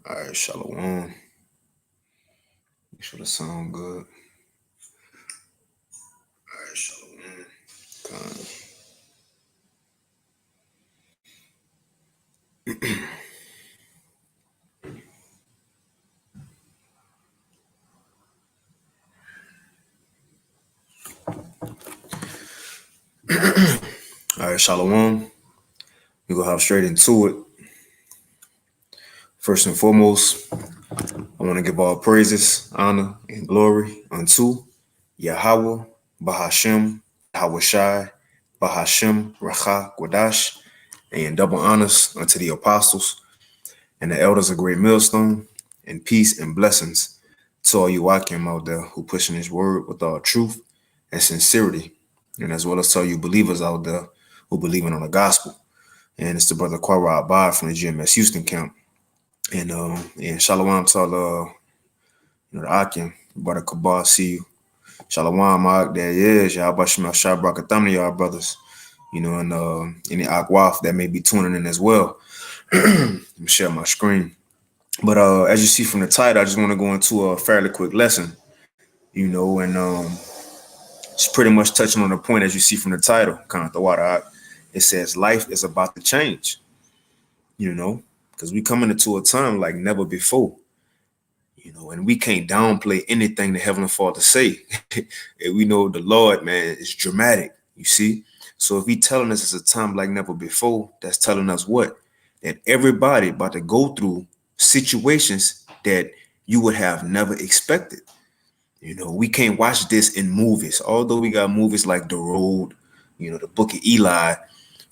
All right, Shalom. Make sure the sound good. All right, Shalom. Con. All right, Shalom. We gonna hop straight into it. First and foremost, I want to give all praises, honor, and glory unto Yahweh, Bahashem, Hawashai, Bahashem, Racha, Gwadash, and double honors unto the apostles and the elders of Great Millstone, and peace and blessings to all you Akim out there who pushing his word with all truth and sincerity, and as well as to all you believers out there who believing on the gospel. And it's the brother Kwara Abad from the GMS Houston camp. And Shalom to all the Akim, brother Kabar, see you. Shalom, Ak, there is Yahbashim Shabrakathamni, y'all brothers. And any Akwaf that may be tuning in as well. Let me share my screen. But as you see from the title, I just want to go into a fairly quick lesson, and it's pretty much touching on the point as you see from the title, kind of the water. It says life is about to change, because we coming into a time like never before, and we can't downplay anything the Heavenly Father say. And we know the Lord, man, is dramatic, you see. So if He telling us it's a time like never before, that's telling us what? That everybody about to go through situations that you would have never expected. We can't watch this in movies, although we got movies like The Road, the Book of Eli,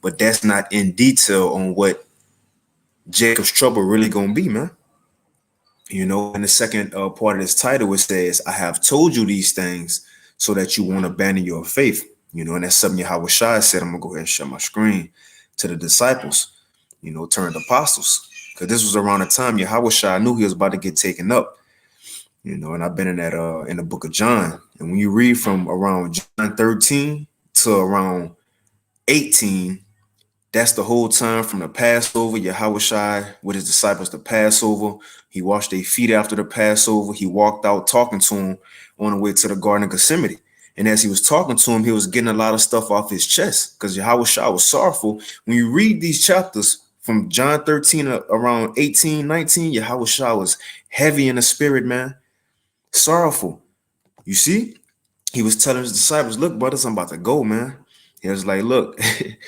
but that's not in detail on what Jacob's trouble really gonna be, man. In the second part of this title, it says, I have told you these things so that you won't abandon your faith. And that's something Yahweh Shai said. I'm gonna go ahead and share my screen to the disciples, turned apostles. Because this was around the time Yahweh Shai knew he was about to get taken up. And I've been in that in the book of John. And when you read from around John 13 to around 18, that's the whole time from the Passover, Yahweh Shai with his disciples, the Passover. He washed their feet after the Passover. He walked out talking to him on the way to the Garden of Gethsemane. And as he was talking to him, he was getting a lot of stuff off his chest because Yahweh Shai was sorrowful. When you read these chapters from John 13 around 18, 19, Yahweh Shai was heavy in the spirit, man. Sorrowful. You see? He was telling his disciples, look, brothers, I'm about to go, man. He was like, look, hey,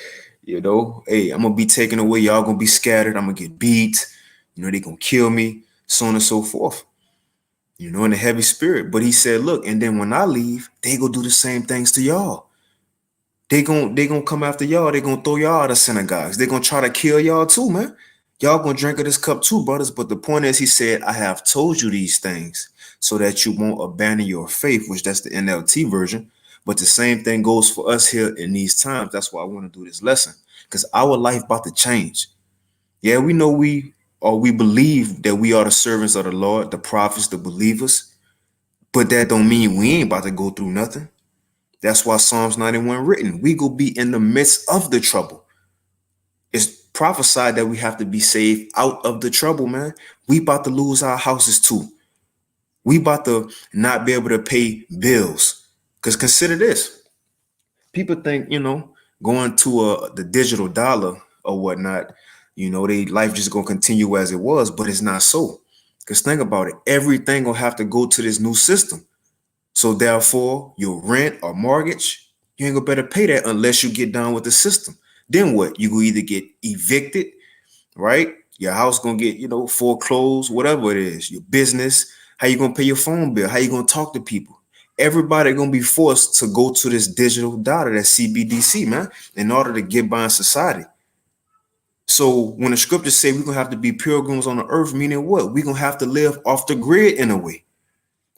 I'm going to be taken away. Y'all going to be scattered. I'm going to get beat. They going to kill me, so on and so forth. In a heavy spirit. But he said, look, and then when I leave, they going to do the same things to y'all. They gonna come after y'all. They going to throw y'all out of synagogues. They going to try to kill y'all too, man. Y'all going to drink of this cup too, brothers. But the point is, he said, I have told you these things so that you won't abandon your faith, which that's the NLT version. But the same thing goes for us here in these times. That's why I want to do this lesson, because our life about to change. Yeah, we know we believe that we are the servants of the Lord, the prophets, the believers, but that don't mean we ain't about to go through nothing. That's why Psalms 91 written, we go be in the midst of the trouble. It's prophesied that we have to be saved out of the trouble, man. We about to lose our houses too. We about to not be able to pay bills. Because consider this. People think, going to the digital dollar or whatnot, they life just going to continue as it was, but it's not so. Because think about it. Everything going to have to go to this new system. So therefore, your rent or mortgage, you ain't going to better pay that unless you get down with the system. Then what? You go either get evicted, right? Your house going to get, foreclosed, whatever it is. Your business, how you going to pay your phone bill? How you going to talk to people? Everybody going to be forced to go to this digital dollar, that CBDC, man, in order to get by in society. So when the scriptures say we're going to have to be pilgrims on the earth, meaning what? We're going to have to live off the grid in a way.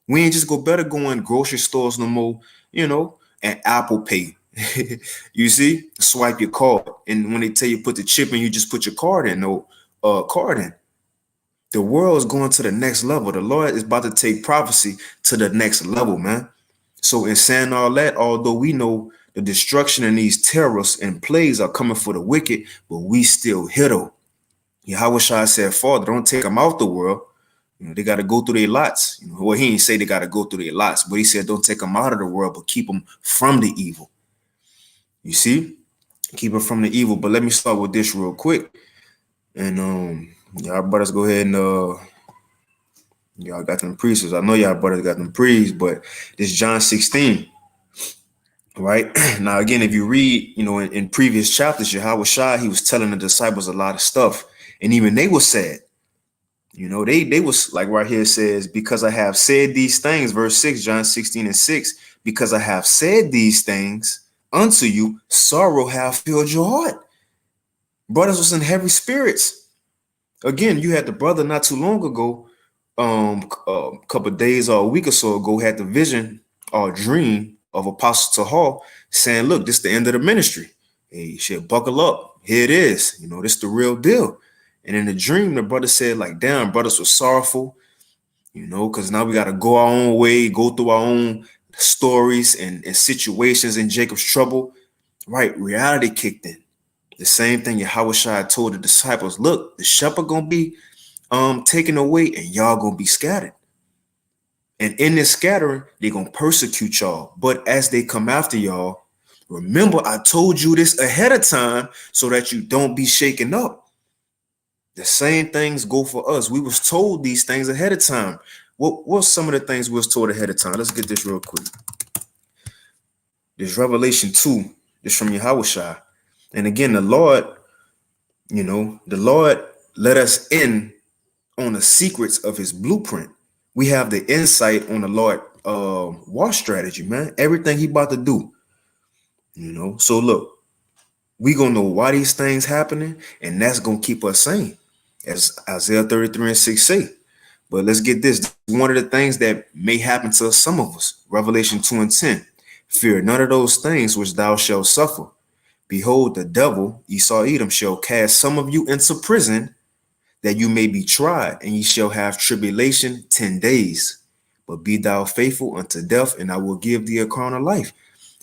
We ain't just better go in grocery stores no more, and Apple Pay You see, swipe your card, and when they tell you put the chip in, you just put your card in. No, card in. The world is going to the next level. The Lord is about to take prophecy to the next level, man. So in saying all that, although we know the destruction and these terrors and plagues are coming for the wicked, but we still here though. Yahweh Shai said, Father, don't take them out the world. They got to go through their lots. Well, he didn't say they got to go through their lots, but he said, don't take them out of the world, but keep them from the evil. You see, keep them from the evil. But let me start with this real quick. And y'all brothers go ahead and y'all got them priests. I know y'all brothers got them priests, but this John 16. Right now, again, if you read, in previous chapters, Yahweh Shai, he was telling the disciples a lot of stuff, and even they were sad. They was like right here it says, because I have said these things, verse 6, John 16:6, because I have said these things unto you, sorrow have filled your heart. Brothers was in heavy spirits. Again, you had the brother not too long ago, a couple of days or a week or so ago, had the vision or dream of Apostle Tahal saying, look, this is the end of the ministry. Hey, shit, buckle up. Here it is. This is the real deal. And in the dream, the brother said, like, damn, brothers were sorrowful, because now we got to go our own way, go through our own stories and situations in Jacob's trouble. Right. Reality kicked in. The same thing Yahweh Shai told the disciples, look, the shepherd going to be taken away and y'all going to be scattered. And in this scattering, they're going to persecute y'all. But as they come after y'all, remember, I told you this ahead of time so that you don't be shaken up. The same things go for us. We was told these things ahead of time. What's some of the things we was told ahead of time? Let's get this real quick. This Revelation 2, this from Yahweh Shai. And again, the Lord let us in on the secrets of his blueprint. We have the insight on the Lord war strategy, man. Everything he about to do. So look, we gonna know why these things happening, and that's gonna keep us sane, as Isaiah 33:6 say. But let's get this. One of the things that may happen to some of us, Revelation 2:10. Fear none of those things which thou shalt suffer. Behold, the devil, Esau Edom, shall cast some of you into prison, that you may be tried, and ye shall have tribulation 10 days. But be thou faithful unto death, and I will give thee a crown of life.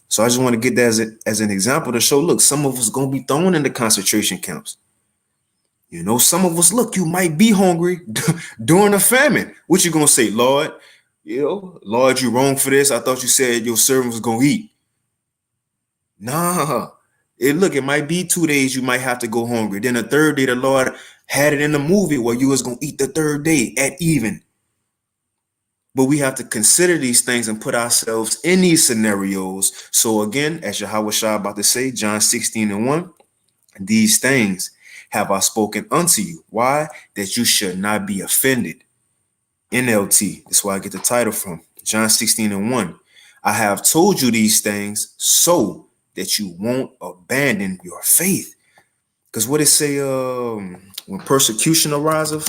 So I just want to get that as an example to show, look, some of us going to be thrown into concentration camps. Some of us, look, you might be hungry during a famine. What you going to say, Lord? Lord, you wrong for this. I thought you said your servant was going to eat. Nah. It might be 2 days you might have to go hungry. Then the third day, the Lord had it in the movie where you was going to eat the third day at even. But we have to consider these things and put ourselves in these scenarios. So again, as Yahweh Shai about to say, John 16:1, these things have I spoken unto you. Why? That you should not be offended. NLT, that's where I get the title from. John 16:1. I have told you these things so that you won't abandon your faith. Because what it say, when persecution arises,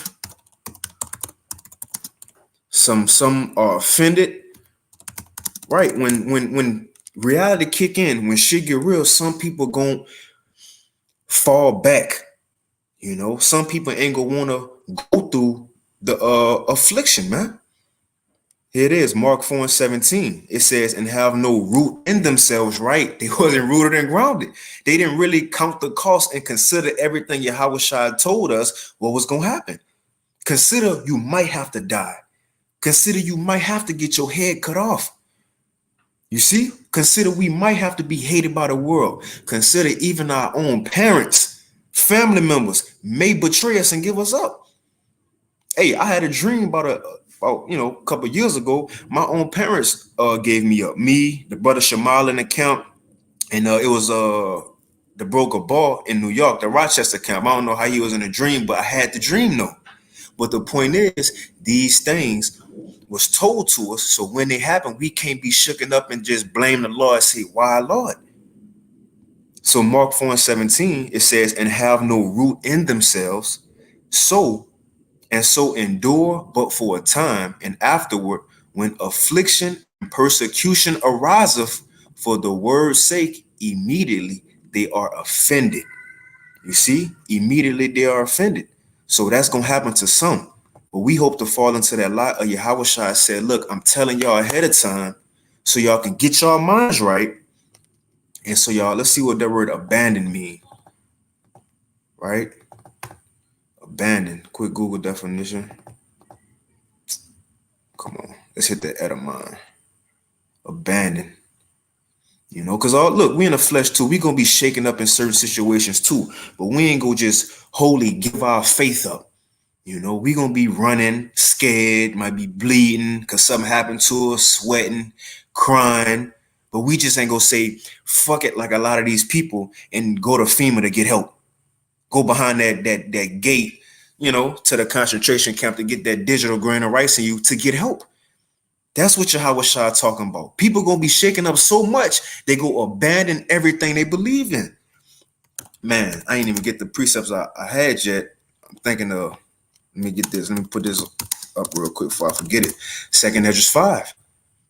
some are offended. Right. When reality kick in, when shit get real, some people gonna fall back. Some people ain't gonna want to go through the affliction, man. Here it is, Mark 4:17. It says, and have no root in themselves, right? They wasn't rooted and grounded. They didn't really count the cost and consider everything Yahweh Shai told us what was going to happen. Consider you might have to die. Consider you might have to get your head cut off. You see? Consider we might have to be hated by the world. Consider even our own parents, family members may betray us and give us up. Hey, I had a dream about a couple of years ago. My own parents gave me up. Me, the brother Shamal in the camp, and it was the broker Ball in New York, the Rochester camp. I don't know how he was in a dream, but I had the dream though. But the point is, these things was told to us, so when they happen, we can't be shooken up and just blame the Lord. Say, why, Lord? So Mark 4:17, it says, and have no root in themselves, so endure but for a time, and afterward, when affliction and persecution ariseth for the word's sake, immediately they are offended. You see, immediately they are offended. So that's going to happen to some. But we hope to fall into that lie of Yahushua said, look, I'm telling y'all ahead of time so y'all can get y'all minds right. And so y'all, let's see what the word abandon mean, right? Abandon, quick Google definition. Come on, let's hit the etymon. Abandon. You know, because look, we in the flesh too. We gonna be shaken up in certain situations too, but we ain't gonna just wholly give our faith up. You know, we gonna be running, scared, might be bleeding because something happened to us, sweating, crying, but we just ain't gonna say fuck it like a lot of these people and go to FEMA to get help. Go behind that gate, you know, to the concentration camp to get that digital grain of rice in you to get help. That's what Yahweh Shah talking about. People gonna be shaken up so much they go abandon everything they believe in. Man, I ain't even get the precepts I had yet. I'm thinking of, let me get this. Let me put this up real quick before I forget it. 2nd Esdras 5.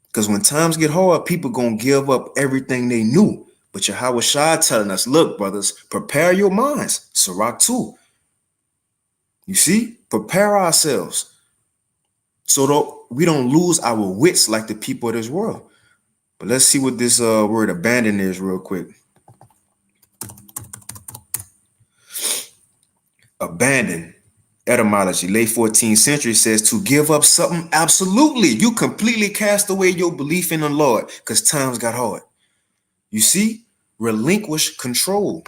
Because when times get hard, people gonna give up everything they knew. But Yahweh Shah telling us, look, brothers, prepare your minds. Sirach 2. You see, prepare ourselves so that we don't lose our wits like the people of this world. But let's see what this word abandon is real quick. Abandon, etymology, late 14th century, says to give up something absolutely. You completely cast away your belief in the Lord because times got hard. You see, relinquish control.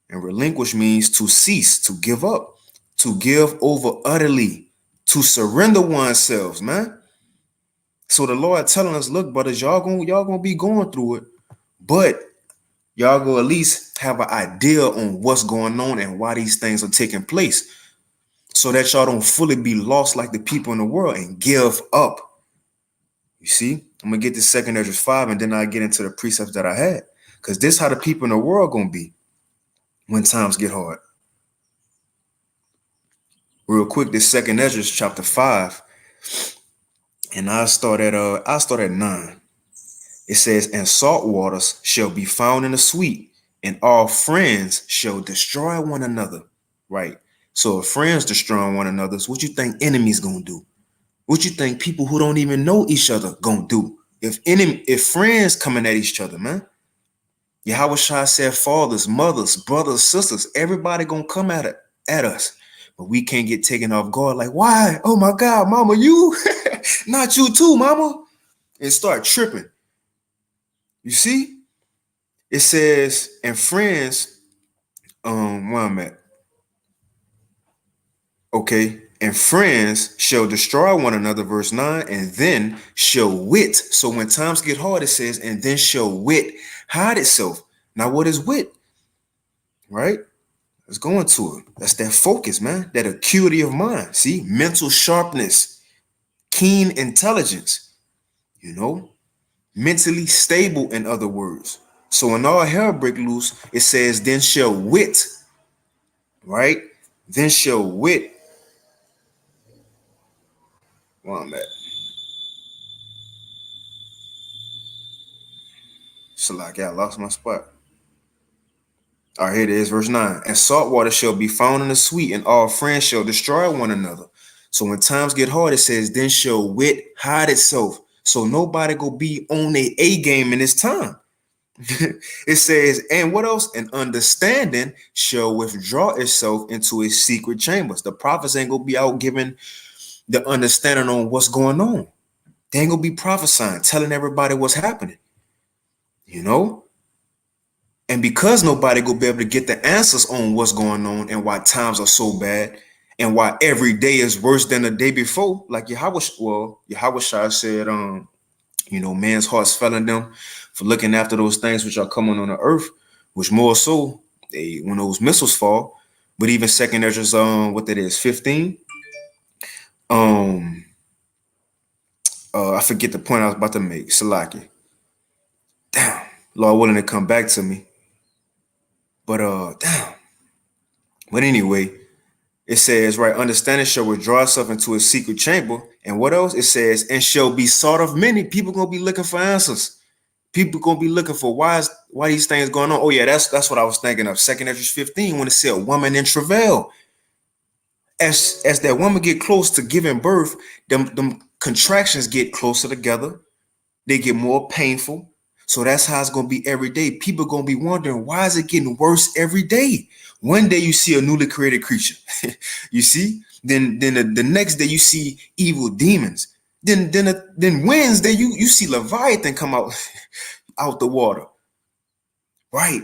And relinquish means to cease, to give up, to give over utterly, to surrender oneself, man. So the Lord telling us, look, brothers, y'all gonna be going through it, but y'all go at least have an idea on what's going on and why these things are taking place, so that y'all don't fully be lost like the people in the world and give up. You see, I'm gonna get to 2nd Esdras 5, and then I get into the precepts that I had, because this is how the people in the world gonna be when times get hard. Real quick, this 2nd Esdras chapter 5, and I start at 9. It says, and salt waters shall be found in the sweet, and all friends shall destroy one another. Right. So if friends destroy one another, so what you think enemies gonna do? What you think people who don't even know each other gonna do? If friends coming at each other, man. Yahweh Shah said fathers, mothers, brothers, sisters, everybody gonna come at us. But we can't get taken off guard like, why? Oh my God, mama, you? Not you too, mama. And start tripping. You see? It says, and friends, where I'm at. Okay. And friends shall destroy one another, verse 9, and then shall wit. So when times get hard, it says, and then shall wit hide itself. Now, what is wit? Right? Let's go into it. That's that focus, man. That acuity of mind. See? Mental sharpness, keen intelligence, you know? Mentally stable, in other words. So when all hell break loose, it says, then shall wit, right? Then shall wit. Where I'm at. So like, I lost my spot. All right, here it is, verse 9. And salt water shall be found in the sweet, and all friends shall destroy one another. So when times get hard, it says, then shall wit hide itself. So nobody go be on a game in this time. It says, and what else? And understanding shall withdraw itself into a secret chambers. The prophets ain't gonna be out giving the understanding on what's going on. They ain't gonna be prophesying, telling everybody what's happening. You know? And because nobody gonna be able to get the answers on what's going on and why times are so bad and why every day is worse than the day before, like Yahweh Shah said, you know, man's heart's failing them for looking after those things which are coming on the earth, which more so when those missiles fall. But even 2nd Esdras, what that is, 15. I forget the point I was about to make. Salaki. Damn, Lord willing to come back to me. But damn. But anyway, it says, right, understanding shall withdraw itself into a secret chamber. And what else? It says, and shall be sought of many. People gonna be looking for answers. People gonna be looking for why these things going on. Oh yeah, that's what I was thinking of. 2 Esdras 15, when it said a woman in travail. As that woman get close to giving birth, them contractions get closer together. They get more painful. So that's how it's gonna be every day. People gonna be wondering, why is it getting worse every day? One day you see a newly created creature, you see. Then the next day you see evil demons. Then Wednesday you see Leviathan come out the water. Right.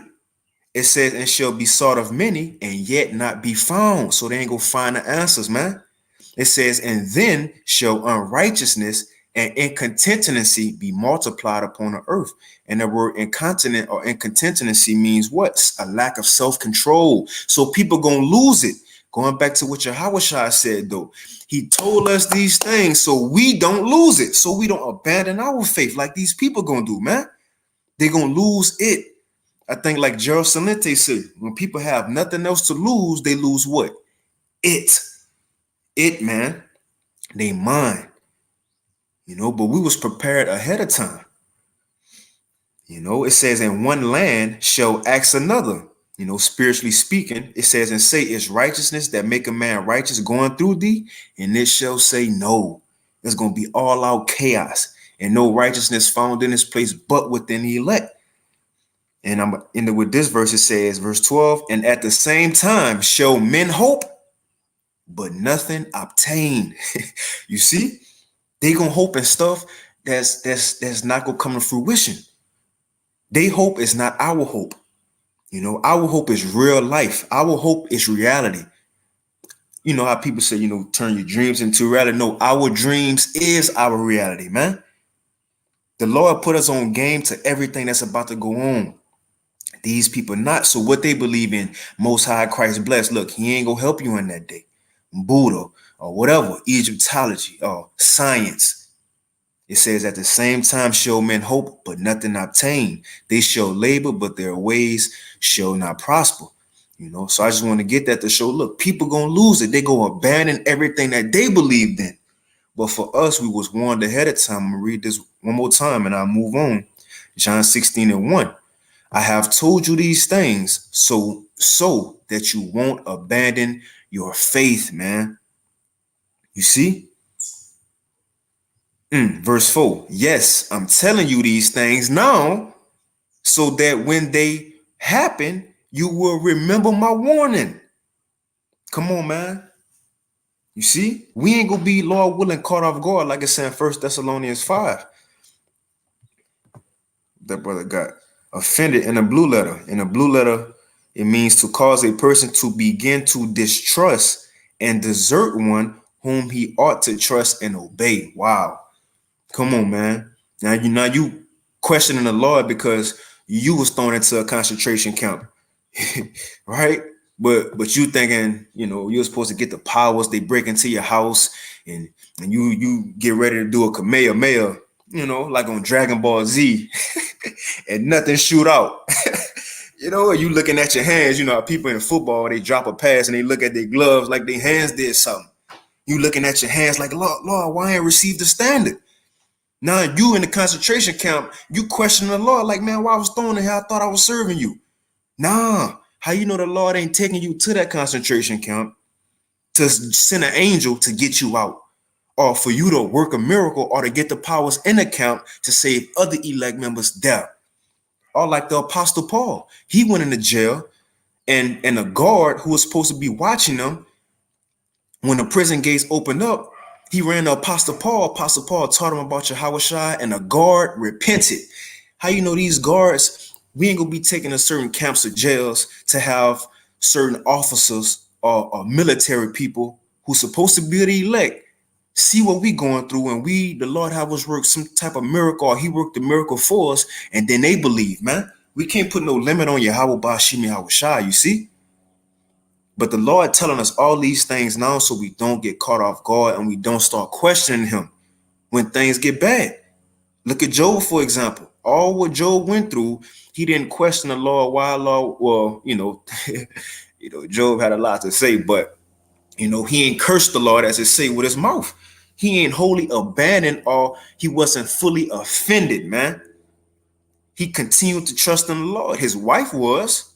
It says, and shall be sought of many and yet not be found. So they ain't gonna find the answers, man. It says, and then shall unrighteousness and incontinency be multiplied upon the earth. And the word incontinent or incontinency means what? A lack of self-control. So people gonna lose it. Going back to what Yahushua said, though, he told us these things so we don't lose it, so we don't abandon our faith like these people gonna do, man. They're gonna lose it. I think like Gerald Salente said, when people have nothing else to lose, they lose what? It, man. They mind. But we was prepared ahead of time. It says, in one land shall ask another. Spiritually speaking, it says, and say, it's righteousness that make a man righteous going through thee, and it shall say no. There's going to be all out chaos, and no righteousness found in this place but within the elect. And I'm ending with this verse. It says, verse 12, and at the same time shall men hope, but nothing obtain. You see, they gonna hope in stuff that's not gonna come to fruition. They hope is not our hope. Our hope is real life. Our hope is reality. You know how people say, turn your dreams into reality. No, our dreams is our reality, man. The Lord put us on game to everything that's about to go on. These people not. So what they believe in, Most High Christ blessed. Look, he ain't gonna help you in that day. Buddha or whatever, Egyptology or science. It says, at the same time shall men hope, but nothing obtain. They shall labor, but their ways shall not prosper. So I just want to get that to show, look, people gonna lose it. They go abandon everything that they believed in. But for us, we was warned ahead of time. I'm gonna read this one more time and I'll move on. John 16:1. I have told you these things so that you won't abandon your faith, man. You see? Verse 4. Yes, I'm telling you these things now so that when they happen, you will remember my warning. Come on, man. You see? We ain't gonna be, Lord willing, caught off guard like it's in 1 Thessalonians 5. That brother got offended in a blue letter. In a blue letter, it means to cause a person to begin to distrust and desert one whom he ought to trust and obey. Wow. Come on, man. Now you questioning the Lord because you was thrown into a concentration camp. Right? But you thinking, you're supposed to get the powers, they break into your house and you get ready to do a Kamehameha, like on Dragon Ball Z and nothing shoot out. You looking at your hands, people in football, they drop a pass and they look at their gloves like their hands did something. You looking at your hands like, Lord, why ain't received the standard? Now you in the concentration camp, you question the Lord like, man, why I was thrown in here? I thought I was serving you. Nah, how you know the Lord ain't taking you to that concentration camp to send an angel to get you out, or for you to work a miracle, or to get the powers in the camp to save other elect members there? Or like the Apostle Paul, he went into jail, and a guard who was supposed to be watching them, when the prison gates opened up, he ran to Apostle Paul. Apostle Paul taught him about Yahushua, and the guard repented. How you know these guards? We ain't gonna be taking to certain camps or jails to have certain officers or military people who's supposed to be the elect see what we going through, and the Lord have us work some type of miracle, or he worked the miracle for us, and then they believe, man. We can't put no limit on Yahweh Bashim Yahushua, you see? But the Lord telling us all these things now so we don't get caught off guard and we don't start questioning him when things get bad. Look at Job, for example. All what Job went through, he didn't question the Lord. Why, Lord? Well, Job had a lot to say, but, he ain't cursed the Lord as it say with his mouth. He ain't wholly abandoned, or he wasn't fully offended, man. he continued to trust in the Lord. His wife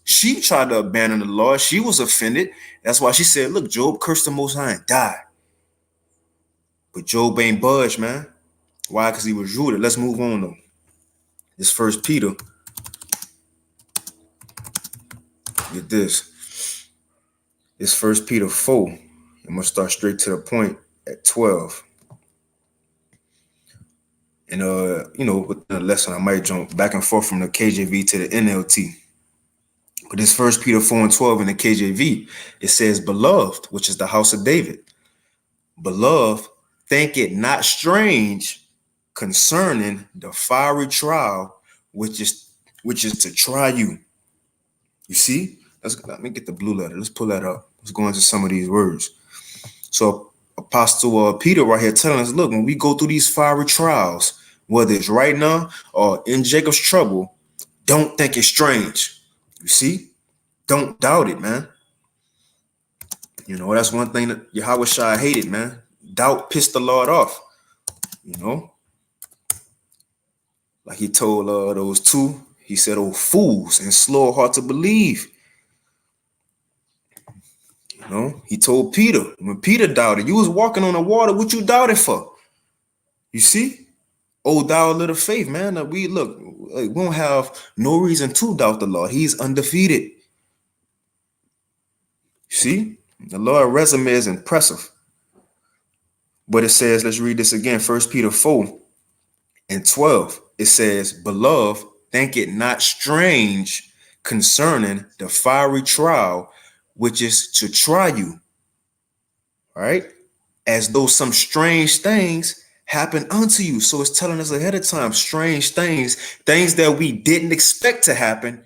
she tried to abandon the Lord. She was offended. That's why she said, look, Job cursed the Most High and died. But Job ain't budged, man. Why? Because he was rooted. Let's move on, though. This First Peter. Get this. This First Peter 4. I'm going to start straight to the point at 12. And, within the lesson, I might jump back and forth from the KJV to the NLT. But this First Peter 4 and 12 in the KJV, it says, beloved, which is the house of David. Beloved, think it not strange concerning the fiery trial, which is to try you. You see? Let me get the blue letter. Let's pull that up. Let's go into some of these words. So Apostle Peter right here telling us, look, when we go through these fiery trials, whether it's right now or in Jacob's trouble, don't think it's strange. You see? Don't doubt it, man. You know, that's one thing that Yahweh Shai hated, man. Doubt pissed the Lord off. You know? Like he told those two, he said, oh, fools and slow of heart to believe. You know, he told Peter, when Peter doubted, you was walking on the water, what you doubted for? You see? Oh, thou little faith, man. We don't have no reason to doubt the Lord. He's undefeated. You see? The Lord's resume is impressive. But it says, let's read this again, 1 Peter 4 and 12. It says, beloved, think it not strange concerning the fiery trial, which is to try you, right? As though some strange things happen unto you. So it's telling us ahead of time, strange things that we didn't expect to happen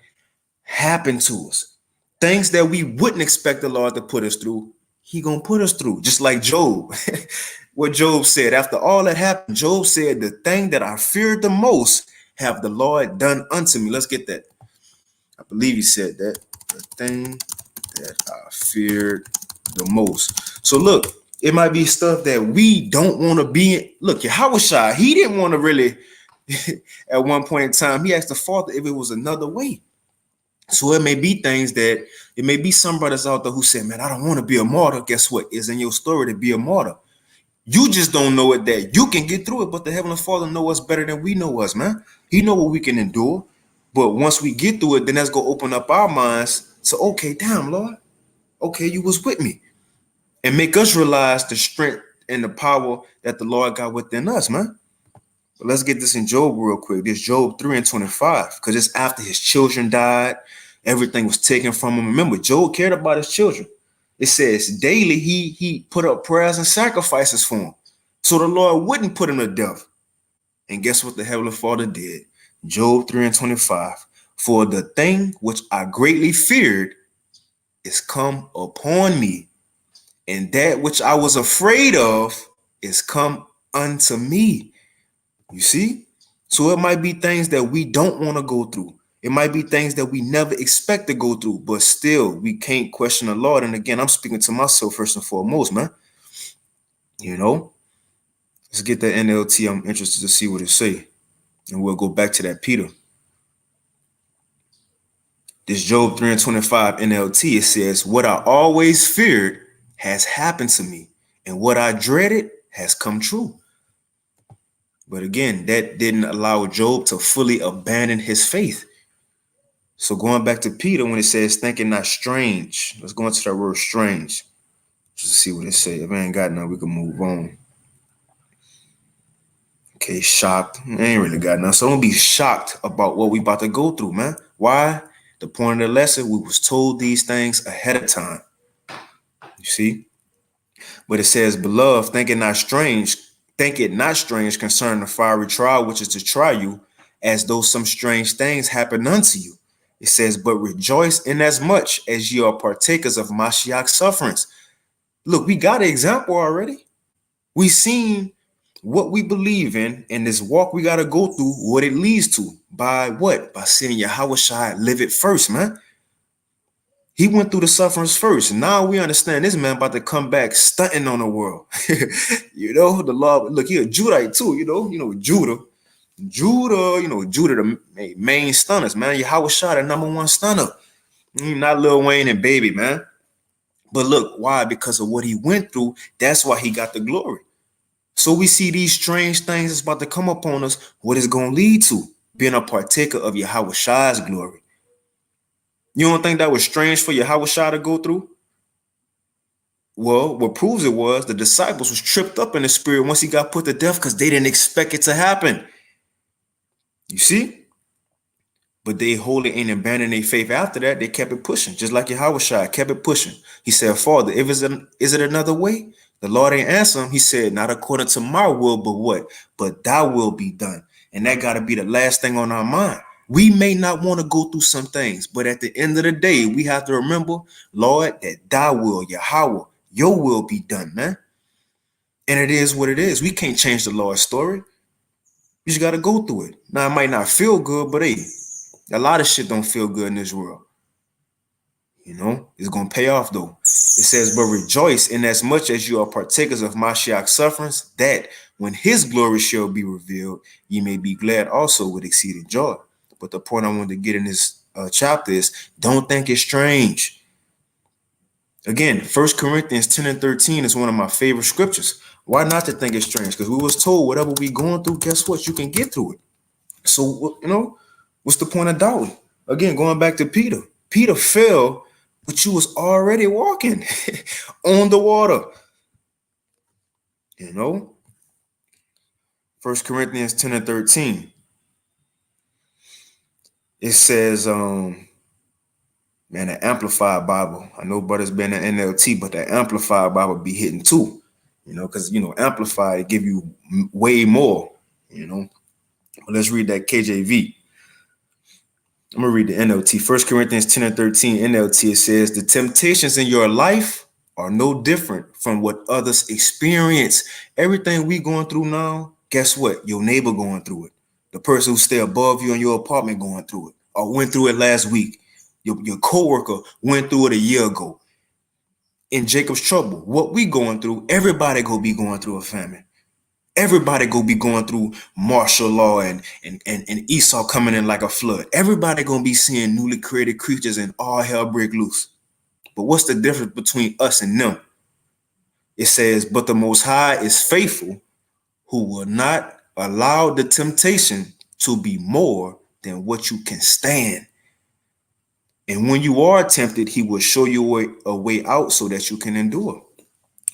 to us. Things that we wouldn't expect the Lord to put us through, he gonna put us through. Just like Job. What Job said, after all that happened, Job said, the thing that I feared the most have the Lord done unto me. Let's get that. I believe he said that. The thing that I feared the most. So look, it might be stuff that we don't want to be in. Look, Yahweh Shai, he didn't want to really, at one point in time, he asked the Father if it was another way. So it may be things that, it may be some brothers out there who said, man, I don't want to be a martyr. Guess what? It's in your story to be a martyr. You just don't know it that you can get through it, but the Heavenly Father knows us better than we know us, man. He know what we can endure. But once we get through it, then that's going to open up our minds to, okay, damn, Lord. Okay, you was with me. And make us realize the strength and the power that the Lord got within us, man. But let's get this in Job real quick. This Job 3 and 25, because it's after his children died. Everything was taken from him. Remember, Job cared about his children. It says daily he put up prayers and sacrifices for him, so the Lord wouldn't put him to death. And guess what the Heavenly Father did? Job 3 and 25. For the thing which I greatly feared is come upon me, and that which I was afraid of is come unto me. You see? So it might be things that we don't want to go through. It might be things that we never expect to go through, but still we can't question the Lord. And again, I'm speaking to myself first and foremost, man. You know, let's get that NLT. I'm interested to see what it say. And we'll go back to that Peter. This Job 3 and 25 NLT, it says, what I always feared has happened to me, and what I dreaded has come true. But again, that didn't allow Job to fully abandon his faith. So going back to Peter, when it says thinking not strange, let's go into that word strange. Just to see what it says. If I ain't got none, we can move on. Okay, shocked. I ain't really got none. So don't be shocked about what we about to go through, man. Why? The point of the lesson, we was told these things ahead of time. You see? But it says, beloved, think it not strange concerning the fiery trial, which is to try you, as though some strange things happen unto you. It says, but rejoice in as much as ye are partakers of Mashiach's sufferings. Look, we got an example already. We seen what we believe in this walk we got to go through, what it leads to. By what? By seeing Yahweh Shai live it first, man. He went through the sufferings first. Now we understand this man about to come back stunting on the world. You know, the law. Look, he a Judite too, you know, Judah. Judah, Judah, the main stunners, man. Yahweh Shah, the number one stunner. Not Lil Wayne and Baby, man. But look, why? Because of what he went through. That's why he got the glory. So we see these strange things that's about to come upon us. What is going to lead to? Being a partaker of Yahweh Shah's glory. You don't think that was strange for Yahweh Shah to go through? Well, what proves it was the disciples was tripped up in the spirit once he got put to death because they didn't expect it to happen. You see? But they wholly ain't abandoned their faith after that. They kept it pushing, just like Yahweh Shai kept it pushing. He said, Father, is it another way? The Lord ain't answer him. He said, not according to my will, but what? But thy will be done. And that got to be the last thing on our mind. We may not want to go through some things, but at the end of the day, we have to remember, Lord, that thy will, Yahweh, your will be done, man. And it is what it is. We can't change the Lord's story. You just got to go through it. Now, it might not feel good, but hey, a lot of shit don't feel good in this world. It's going to pay off, though. It says, but rejoice in as much as you are partakers of Mashiach's sufferings, that when his glory shall be revealed, ye may be glad also with exceeding joy. But the point I wanted to get in this chapter is, don't think it's strange. Again, 1 Corinthians 10 and 13 is one of my favorite scriptures. Why not to think it's strange? Because we was told whatever we going through, guess what? You can get through it. So, what's the point of doubting? Again, going back to Peter. Peter fell, but you was already walking on the water. 1 Corinthians 10 and 13. It says, man, the Amplified Bible. I know brothers been in NLT, but the Amplified Bible be hitting too. Because, Amplified give you way more, But let's read that KJV. I'm going to read the NLT. 1 Corinthians 10 and 13 NLT, it says, the temptations in your life are no different from what others experience. Everything we going through now, guess what? Your neighbor going through it. The person who stay above you in your apartment going through it or went through it last week. Your coworker went through it a year ago. In Jacob's trouble, what we going through, everybody go be going through a famine. Everybody go be going through martial law and Esau coming in like a flood. Everybody gonna be seeing newly created creatures and all hell break loose. But what's the difference between us and them? It says, but the Most High is faithful, who will not allow the temptation to be more than what you can stand. And when you are tempted, he will show you a way out so that you can endure.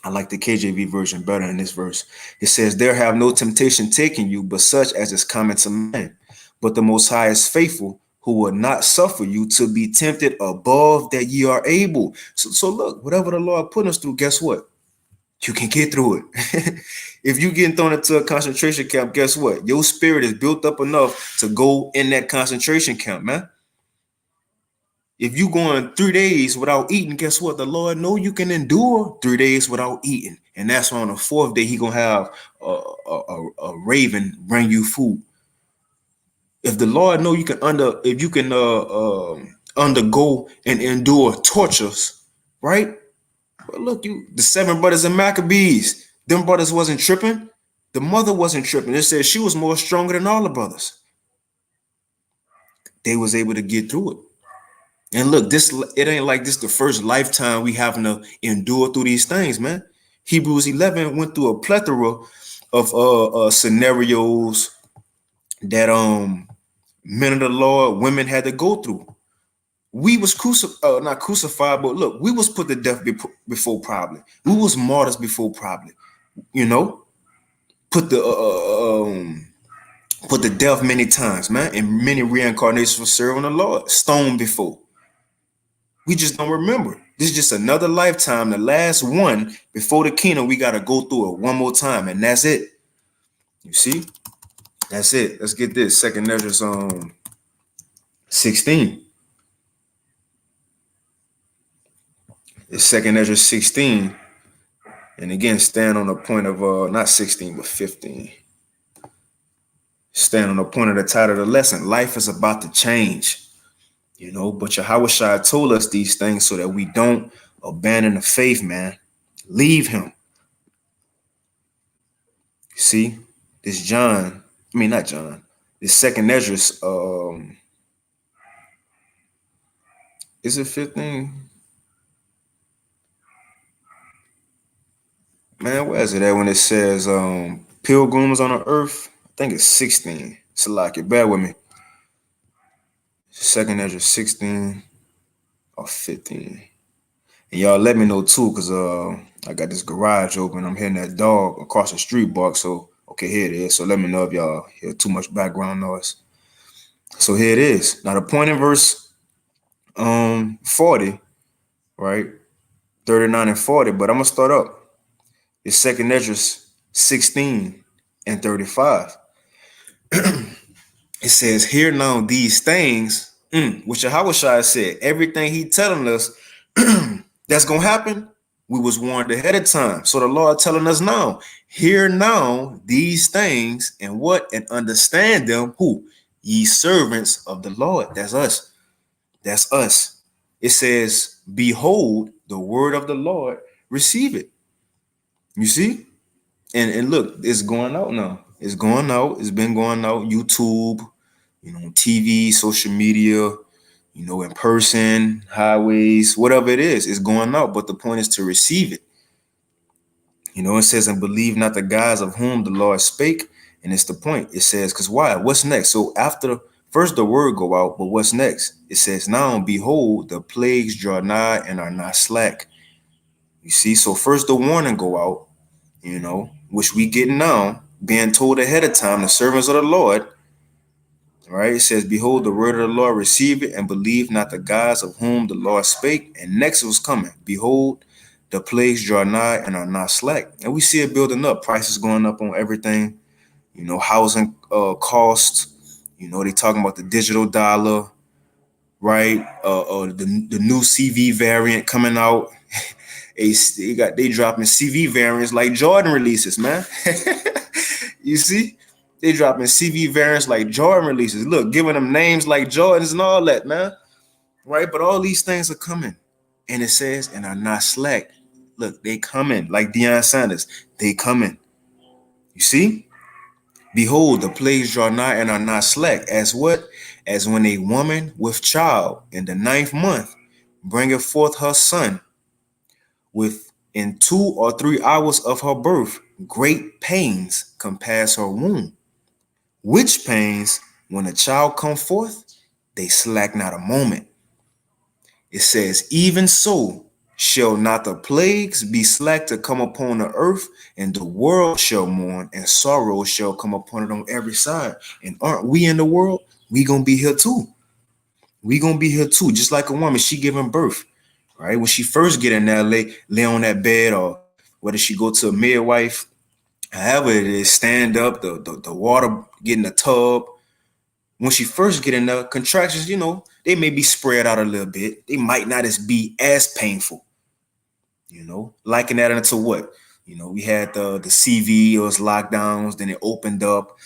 I like the KJV version better in this verse. It says, there have no temptation taken you, but such as is common to man. But the Most High is faithful, who will not suffer you to be tempted above that ye are able. So look, whatever the Lord put us through, guess what? You can get through it. If you getting thrown into a concentration camp, guess what? Your spirit is built up enough to go in that concentration camp, man. If you going 3 days without eating, guess what? The Lord know you can endure 3 days without eating. And that's why on the 4th day, he going to have a raven bring you food. If the Lord know you can undergo and endure tortures, right? But look, the 7 brothers and Maccabees, them brothers wasn't tripping. The mother wasn't tripping. It said she was more stronger than all the brothers. They was able to get through it. And look, it ain't like this the first lifetime we having to endure through these things, man. Hebrews 11 went through a plethora of scenarios that men of the Lord, women had to go through. We was not crucified, but look, we was put to death before probably. We was martyrs before probably. Put to death many times, man, and many reincarnations for serving the Lord. Stoned before. We just don't remember. This is just another lifetime, the last one before the kingdom. We got to go through it one more time, and that's it. You see? That's it. Let's get this. 2nd Ezra 16. It's 2nd Ezra 16. And again, stand on the point of not 16, but 15. Stand on the point of the title of the lesson. Life is about to change. But Yahweh Shai told us these things so that we don't abandon the faith, man. Leave him. See, this not John. The second Esdras, is it 15? Man, where is it at when it says pilgrims on the earth? I think it's 16. Salaki, bear with me. Second Esdras 16 or 15. And y'all let me know too, because I got this garage open. I'm hearing that dog across the street bark. So okay, here it is. So let me know if y'all hear too much background noise. So here it is. Now the point in verse 40, right? 39 and 40, but I'm gonna start up. It's second Esdras 16 and 35. It says, "Hear now these things," which Yahushua said, everything he telling us that's gonna happen, we was warned ahead of time. So the Lord telling us now, hear now these things, and what? And understand them. Who? Ye servants of the Lord. That's us. That's us. It says, behold, the word of the Lord, receive it. You see? And look, it's going out now. It's going out. It's been going out. YouTube, TV, social media, in person, highways, whatever it is, it's going out. But the point is to receive it. It says, and believe not the guys of whom the Lord spake. And it's the point. It says, because why? What's next? So after first the word go out, but what's next? It says, now behold, the plagues draw nigh and are not slack. You see, so first the warning go out, which we get now, being told ahead of time, the servants of the Lord. Right? It says, behold, the word of the Lord, receive it, and believe not the gods of whom the Lord spake. And next it was coming. Behold, the plagues draw nigh and are not slack. And we see it building up. Prices going up on everything. Housing costs. They talking about the digital dollar, right? The new CV variant coming out. They dropping CV variants like Jordan releases, man. You see? They dropping CV variants like Jordan releases. Look, giving them names like Jordans and all that, man. Right? But all these things are coming. And it says, and are not slack. Look, they coming. Like Deion Sanders. They coming. You see? Behold, the plagues draw nigh and are not slack. As what? As when a woman with child in the 9th month bringeth forth her son, within 2 or 3 hours of her birth, great pains compass her womb. Which pains, when a child come forth, they slack not a moment. It says, even so shall not the plagues be slack to come upon the earth, and the world shall mourn, and sorrow shall come upon it on every side. And aren't we in the world? We gonna be here too. We gonna be here too. Just like a woman, she giving birth, right? When she first get in there, lay on that bed, or whether she go to a midwife, however it is, stand up, the water, get in the tub. When she first get in the contractions, they may be spread out a little bit. They might not be as painful, liken that into what? We had the CV, it was lockdowns, then it opened up.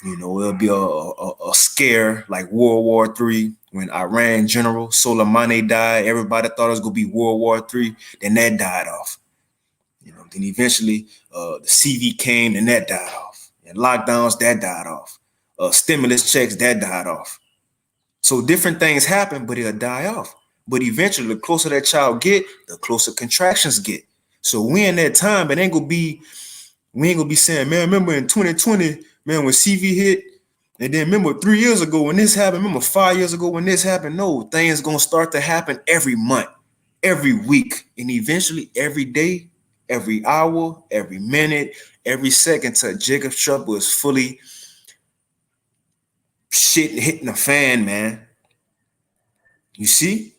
It'll be a scare like World War III when Iran General Soleimani died. Everybody thought it was going to be World War III. Then that died off. Then eventually the CV came and that died off. And lockdowns, that died off. Stimulus checks, that died off. So different things happen, but it'll die off. But eventually, the closer that child get, the closer contractions get. So we in that time, but we ain't gonna be saying, man, remember in 2020, man, when CV hit, and then remember 3 years ago when this happened, remember 5 years ago when this happened. No, things gonna start to happen every month, every week, and eventually every day, every hour, every minute, every second till Jacob's trouble is fully shit hitting the fan, man. You see?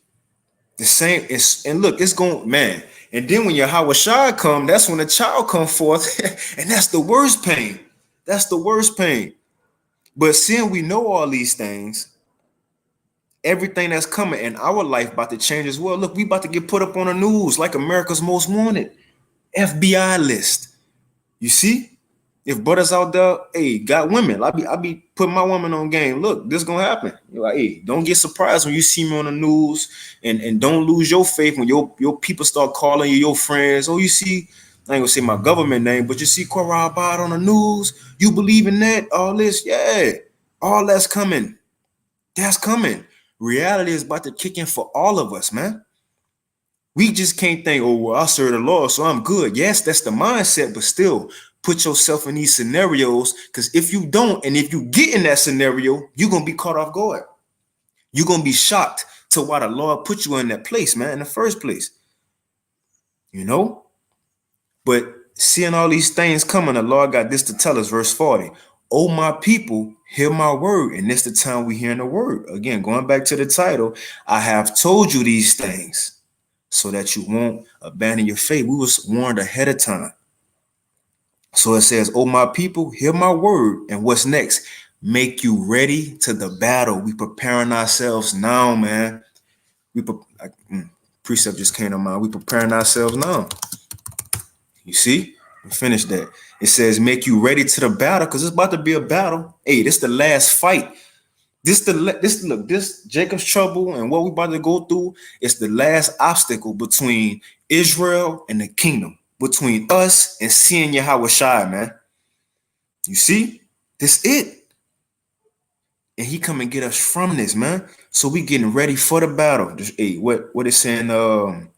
The same is, and look, it's going, man. And then when your Yahushua come, that's when the child come forth, and that's the worst pain. That's the worst pain. But seeing we know all these things, everything that's coming in our life about to change as well. Look, we about to get put up on the news like America's Most Wanted, FBI list. You see? If brothers out there, hey, got women, I be putting my woman on game. Look, this gonna happen. You're like, hey, don't get surprised when you see me on the news, and don't lose your faith when your people start calling you your friends. Oh, you see, I ain't gonna say my government name, but you see Korah Abad on the news. You believe in that? All this, yeah. All that's coming. That's coming. Reality is about to kick in for all of us, man. We just can't think, oh, well, I serve the Lord, so I'm good. Yes, that's the mindset, but still put yourself in these scenarios, because if you don't, and if you get in that scenario, you're going to be caught off guard. You're going to be shocked to why the Lord put you in that place, man, in the first place. You know? But seeing all these things coming, the Lord got this to tell us, verse 40. Oh, my people, hear my word. And this the time we hearing the word. Again, going back to the title, I have told you these things so that you won't abandon your faith. We was warned ahead of time. So it says, oh, my people, hear my word. And what's next? Make you ready to the battle. We preparing ourselves now, man. Precept just came to mind. We preparing ourselves now. You see? We finished that. It says, make you ready to the battle, because it's about to be a battle. Hey, this the last fight. This Jacob's trouble and what we about to go through is the last obstacle between Israel and the kingdom, between us and seeing Yahweh Shai, man. You see? This it. And he come and get us from this, man. So we getting ready for the battle. Hey, what it's saying in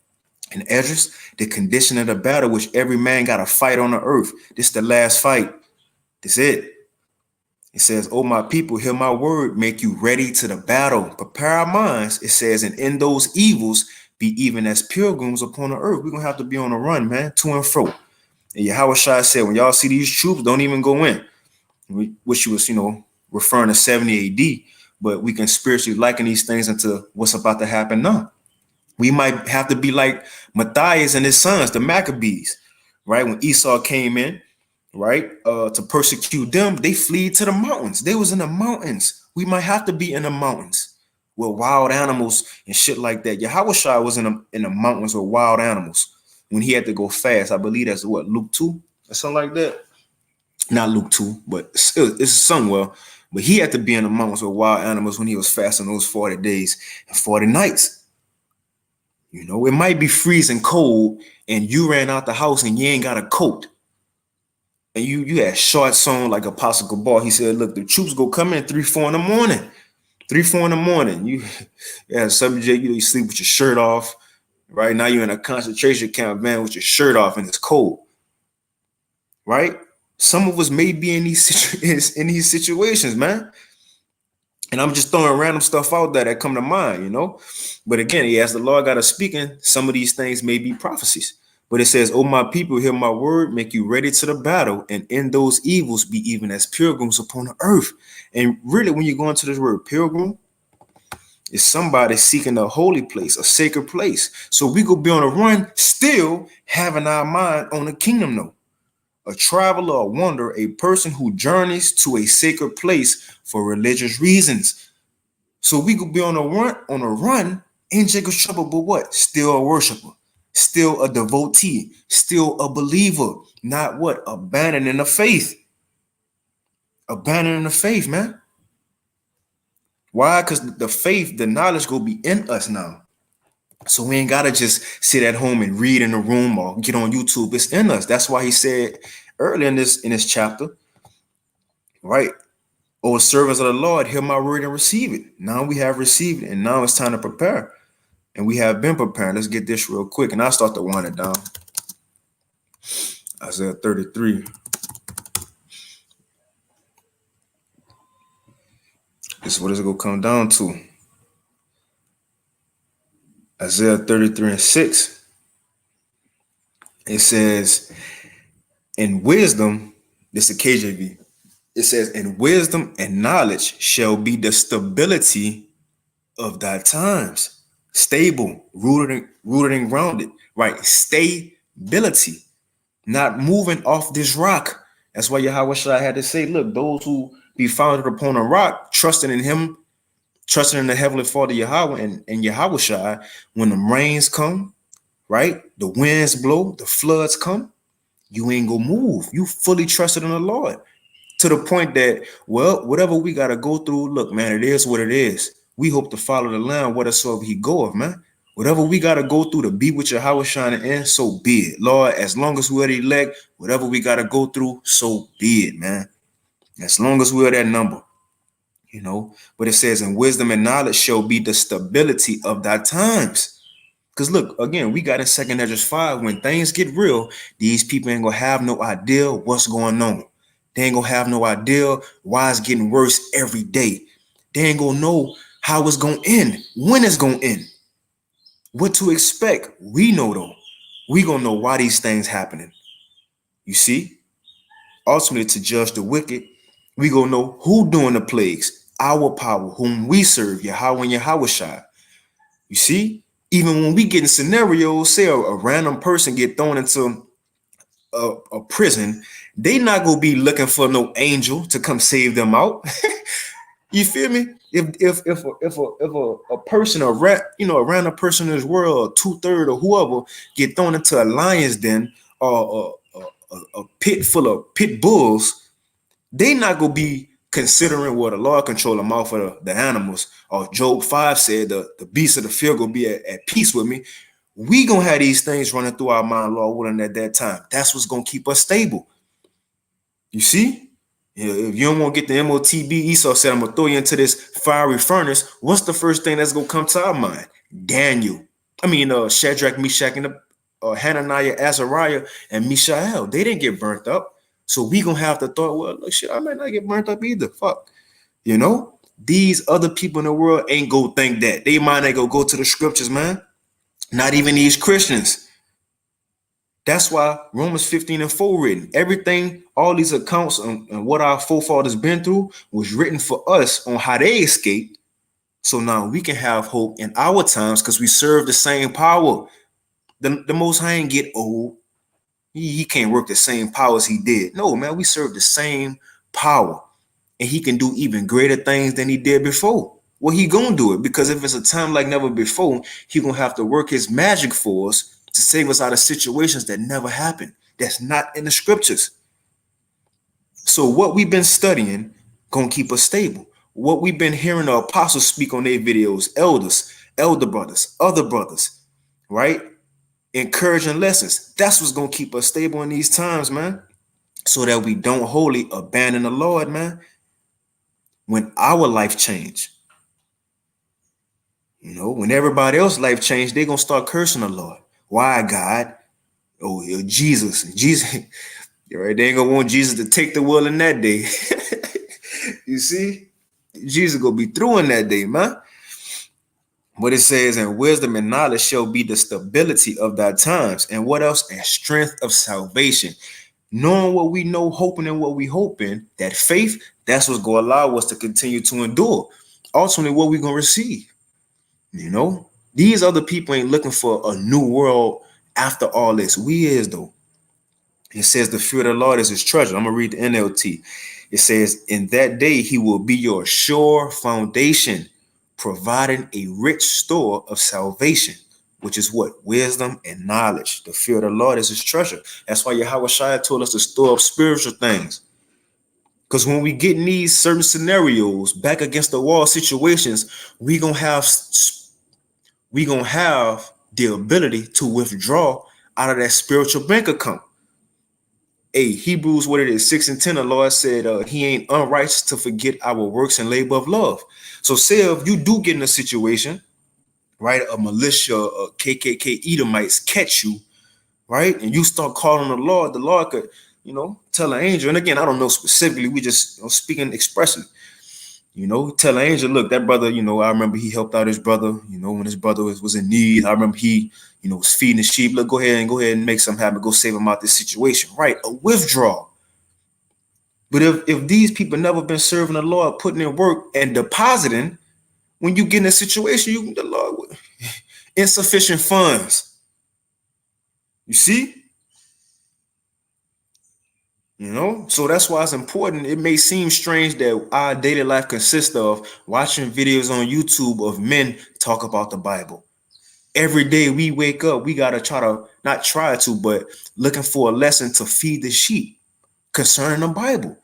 Esdras, the condition of the battle, which every man got to fight on the earth. This the last fight. This it. It says, oh, my people, hear my word, make you ready to the battle. Prepare our minds. It says, and in those evils, be even as pilgrims upon the earth. We're going to have to be on the run, man, to and fro. And Yahweh Shai said, when y'all see these troops, don't even go in. Which was, referring to 70 AD. But we can spiritually liken these things into what's about to happen now. We might have to be like Matthias and his sons, the Maccabees, right? When Esau came in, right, to persecute them, they fled to the mountains. They was in the mountains. We might have to be in the mountains with wild animals and shit like that. Yahweh Shai was in the mountains with wild animals when he had to go fast. I believe that's what, Luke 2 or something like that. Not Luke 2, but it's somewhere. But he had to be in the mountains with wild animals when he was fasting those 40 days and 40 nights. It might be freezing cold and you ran out the house and you ain't got a coat. And you had shorts on like Apostle Gabar. He said, look, the troops go come in 3, 4 in the morning. 3, 4 in the morning. You subject, you sleep with your shirt off. Right now you're in a concentration camp, man, with your shirt off and it's cold. Right? Some of us may be in these situations, man. And I'm just throwing random stuff out there that come to mind, But again, as the Lord got us speaking, some of these things may be prophecies. But it says, oh, my people, hear my word, make you ready to the battle, and in those evils be even as pilgrims upon the earth. And really, when you go into this word pilgrim, it's somebody seeking a holy place, a sacred place. So we could be on a run, still having our mind on the kingdom, though. A traveler, a wanderer, a person who journeys to a sacred place for religious reasons. So we could be on a run in Jacob's trouble, but what? Still a worshiper, still a devotee, still a believer, not what? Abandoning the faith. Abandoning the faith, man. Why? Because the faith, the knowledge will be in us now. So we ain't got to just sit at home and read in the room or get on YouTube. It's in us. That's why he said earlier in this chapter, right? O servants of the Lord, hear my word and receive it. Now we have received it, and now it's time to prepare. And we have been preparing. Let's get this real quick, and I'll start to wind it down. Isaiah 33. This is what it's going to come down to. Isaiah 33:6. It says, in wisdom, this is KJV. It says, in wisdom and knowledge shall be the stability of thy times. Stable, rooted and grounded, right? Stability, not moving off this rock. That's why Yahweh Shai had to say, look, those who be founded upon a rock, trusting in him, trusting in the heavenly Father Yahweh and Yahweh Shai, when the rains come, right? The winds blow, the floods come, you ain't gonna move. You fully trusted in the Lord to the point that, well, whatever we got to go through, look, man, it is what it is. We hope to follow the Lamb, whathersoever he goeth, man. Whatever we got to go through to be with Yahweh Shai in, so be it. Lord, as long as we're the elect, whatever we got to go through, so be it, man. As long as we're that number. But it says, and wisdom and knowledge shall be the stability of thy times. Because look, again, we got in 2 Ezra 5, when things get real, these people ain't gonna have no idea what's going on. They ain't gonna have no idea why it's getting worse every day. They ain't gonna know how it's gonna end, when it's gonna end, what to expect. We know though. We gonna know why these things happening. You see? Ultimately, to judge the wicked, we gonna know who doing the plagues, our power, whom we serve, Yahweh and Yahweh. You see? Even when we get in scenarios, say a random person get thrown into a prison, they not gonna be looking for no angel to come save them out. You feel me? If a person, a random person in this world, 2/3 or whoever, get thrown into a lion's den or a pit full of pit bulls, they not gonna be considering what the Lord control them off of the animals. Or Job 5 said, the beasts of the field gonna be at peace with me. We gonna have these things running through our mind, Lord willing, at that time. That's what's gonna keep us stable. You see? If you don't want to get the MOTB, Esau said, I'm gonna throw you into this fiery furnace. What's the first thing that's gonna come to our mind? Daniel. Shadrach, Meshach, and Hananiah, Azariah, and Mishael. They didn't get burnt up. So we gonna have the thought, well, look, shit, I might not get burnt up either. Fuck. These other people in the world ain't go think that. They might not go to the scriptures, man. Not even these Christians. That's why Romans 15:4 written. Everything, all these accounts and what our forefathers been through was written for us on how they escaped. So now we can have hope in our times because we serve the same power. The Most High ain't get old. He can't work the same power as he did. No, man, we serve the same power. And he can do even greater things than he did before. Well, he gonna do it because if it's a time like never before, he gonna have to work his magic for us to save us out of situations that never happened. That's not in the scriptures. So what we've been studying gonna keep us stable. What we've been hearing the apostles speak on their videos, elders, elder brothers, other brothers, right? Encouraging lessons. That's what's gonna keep us stable in these times, man. So that we don't wholly abandon the Lord, man. When our life change, when everybody else's life changed, they're gonna start cursing the Lord. Why, God? Oh, Jesus. Right? They ain't gonna want Jesus to take the will in that day. You see? Jesus gonna be through in that day, man. What it says, and wisdom and knowledge shall be the stability of thy times. And what else? And strength of salvation. Knowing what we know, hoping in what we hope in, that faith, that's what's going to allow us to continue to endure. Ultimately, what we're going to receive. These other people ain't looking for a new world after all this. We is, though. It says the fear of the Lord is his treasure. I'm going to read the NLT. It says, in that day, he will be your sure foundation, providing a rich store of salvation, which is what? Wisdom and knowledge. The fear of the Lord is his treasure. That's why Yahweh told us to store up spiritual things. Because when we get in these certain scenarios, back against the wall situations, we gonna have the ability to withdraw out of that spiritual bank account. Hebrews, 6:10, the Lord said he ain't unrighteous to forget our works and labor of love. So say if you do get in a situation, right, a militia, a KKK Edomites catch you, right, and you start calling the Lord could, tell an angel. And again, I don't know specifically, we just speaking expressly, tell an angel, look, that brother, I remember he helped out his brother, when his brother was in need. I remember he, was feeding the sheep. Look, go ahead and make something happen. Go save him out this situation, right? A withdrawal. But if these people never been serving the Lord, putting in work and depositing, when you get in a situation, the Lord, insufficient funds. You see? So that's why it's important. It may seem strange that our daily life consists of watching videos on YouTube of men talk about the Bible. Every day we wake up, we got to but looking for a lesson to feed the sheep concerning the Bible.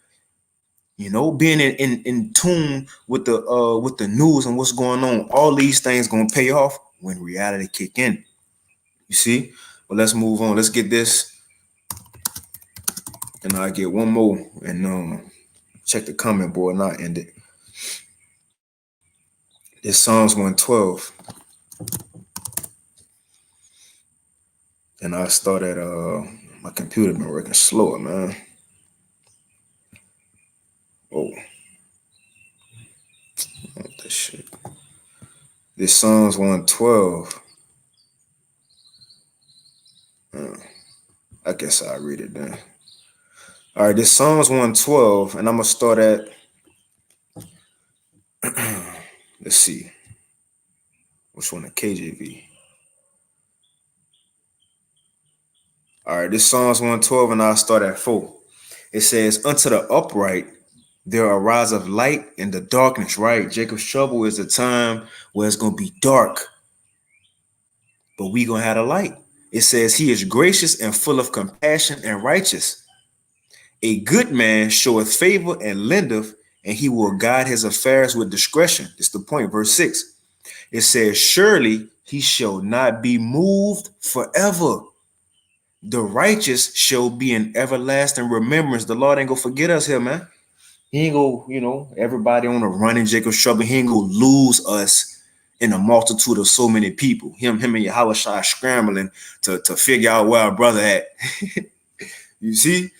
Being in tune with the news and what's going on. All these things going to pay off when reality kick in. You see? Well, let's move on. Let's get this. And I'll get one more and check the comment board and I'll end it. It's Psalms 112. And I start at my computer been working slower, man. Oh, this shit. This Psalms 112. I guess I'll read it then. All right, this Psalms 112, and I'm gonna start at let's see. Which one? The KJV. All right, this Psalms 112, and I'll start at 4. It says, unto the upright there ariseth light in the darkness, right? Jacob's trouble is a time where it's going to be dark, but we going to have a light. It says, he is gracious and full of compassion and righteous. A good man showeth favor and lendeth, and he will guide his affairs with discretion. It's the point, verse 6. It says, surely he shall not be moved forever. The righteous shall be in everlasting remembrance. The Lord ain't gonna forget us here, man. He ain't gonna, everybody on the run in Jacob's trouble. He ain't gonna lose us in a multitude of so many people. Him and Yahushua scrambling to figure out where our brother at. You see?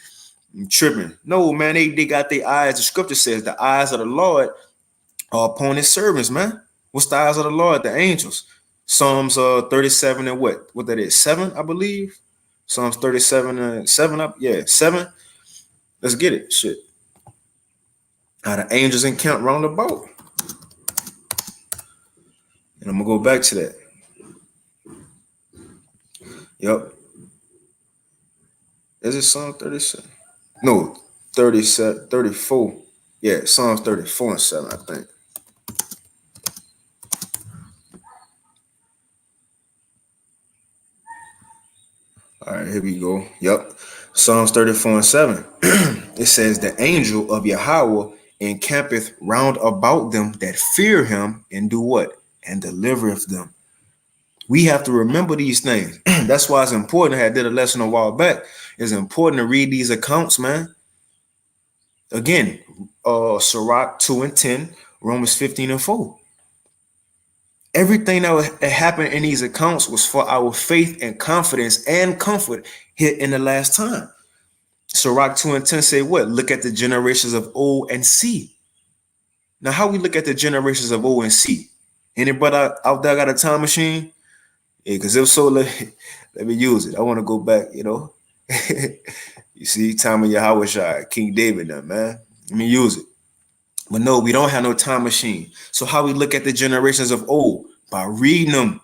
I'm tripping. No, man, they got their eyes. The scripture says the eyes of the Lord are upon his servants, man. What's the eyes of the Lord? The angels. Psalms 37 and what that is? 7, I believe. Psalms 37 and 7 up. Yeah, 7. Let's get it. Shit. How the angels encamp round about. And I'm going to go back to that. Yep. Is it Psalm 37? No, 37, 34. Yeah, Psalms 34 and 7, I think. All right, here we go. Yep. Psalms 34 and 7. It says, the angel of Yahweh encampeth round about them that fear him and do what? And delivereth them. We have to remember these things. That's why it's important. I did a lesson a while back. It's important to read these accounts, man. Again, Sirach 2 and 10, Romans 15 and 4. Everything that happened in these accounts was for our faith and confidence and comfort here in the last time. Sirach 2 and 10 say what? Look at the generations of old and see. Now, how we look at the generations of old and see? Anybody out there got a time machine? Yeah, because if so, let me use it. I want to go back, You see, time of Yahweh, King David, man. Let me use it. But no, we don't have no time machine. So how we look at the generations of old? By reading them.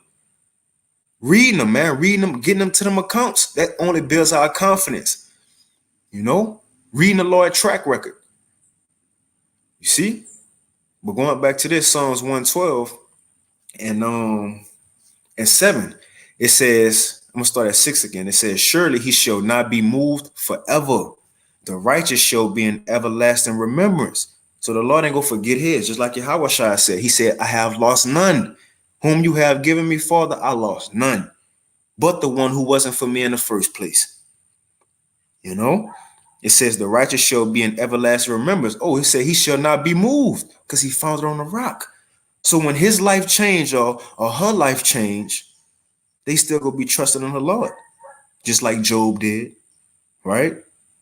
Reading them, man. Reading them, getting them to them accounts. That only builds our confidence. Reading the Lord track record. You see? But going back to this, Psalms 112 and 7, it says, I'm gonna start at 6 again. It says, surely he shall not be moved forever. The righteous shall be in everlasting remembrance. So the Lord ain't gonna forget his, just like Yahweh said. He said, I have lost none. Whom you have given me, Father, I lost none. But the one who wasn't for me in the first place. It says the righteous shall be in everlasting remembrance. Oh, he said he shall not be moved because he found it on the rock. So when his life changed or her life changed, they still gonna be trusting in the Lord, just like Job did, right?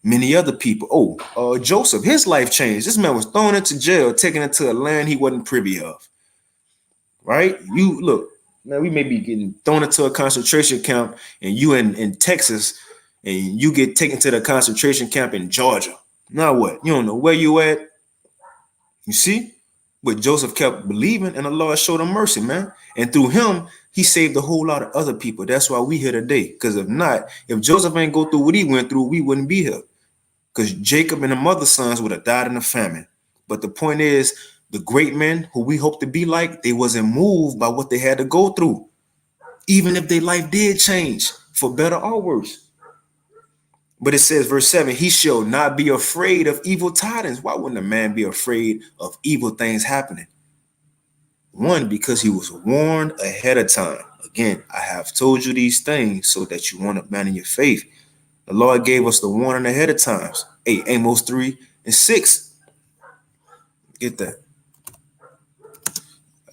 Many other people. Joseph, his life changed. This man was thrown into jail, taken into a land he wasn't privy of, right? You look, man, we may be getting thrown into a concentration camp and you in Texas and you get taken to the concentration camp in Georgia. Now what? You don't know where you at. You see? But Joseph kept believing and the Lord showed him mercy, man. And through him, he saved a whole lot of other people. That's why we here today. Because if not, if Joseph ain't go through what he went through, we wouldn't be here. Because Jacob and the mother sons would have died in a famine. But the point is, the great men who we hope to be like, they wasn't moved by what they had to go through. Even if their life did change, for better or worse. But it says, verse 7, he shall not be afraid of evil tidings. Why wouldn't a man be afraid of evil things happening? One, because he was warned ahead of time. Again, I have told you these things so that you won't abandon your faith. The Lord gave us the warning ahead of times. Hey, Amos 3 and 6. Get that.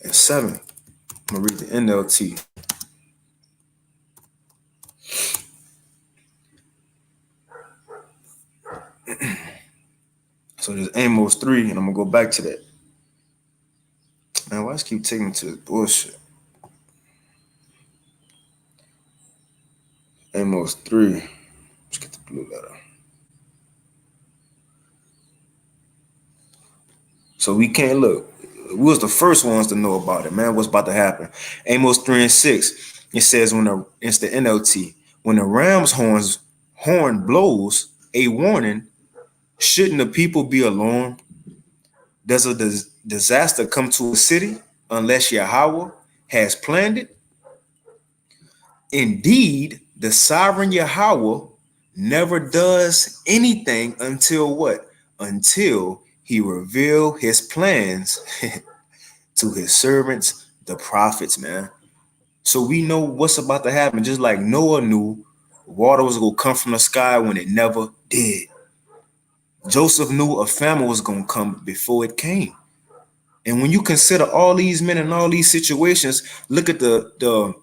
and 7. I'm going to read the NLT. So there's Amos 3, and I'm going to go back to that. Man, why does keep taking me to this bullshit? Amos 3. Let's get the blue letter. So we can't look. We was the first ones to know about it, man. What's about to happen? Amos 3 and 6. It says it's the NLT. When the ram's horn blows a warning, shouldn't the people be alarmed? Does a disaster come to a city unless Yahweh has planned it? Indeed, the sovereign Yahweh never does anything until what? Until he reveal his plans to his servants, the prophets, man. So we know what's about to happen. Just like Noah knew water was going to come from the sky when it never did. Joseph knew a famine was going to come before it came. And when you consider all these men and all these situations, look at the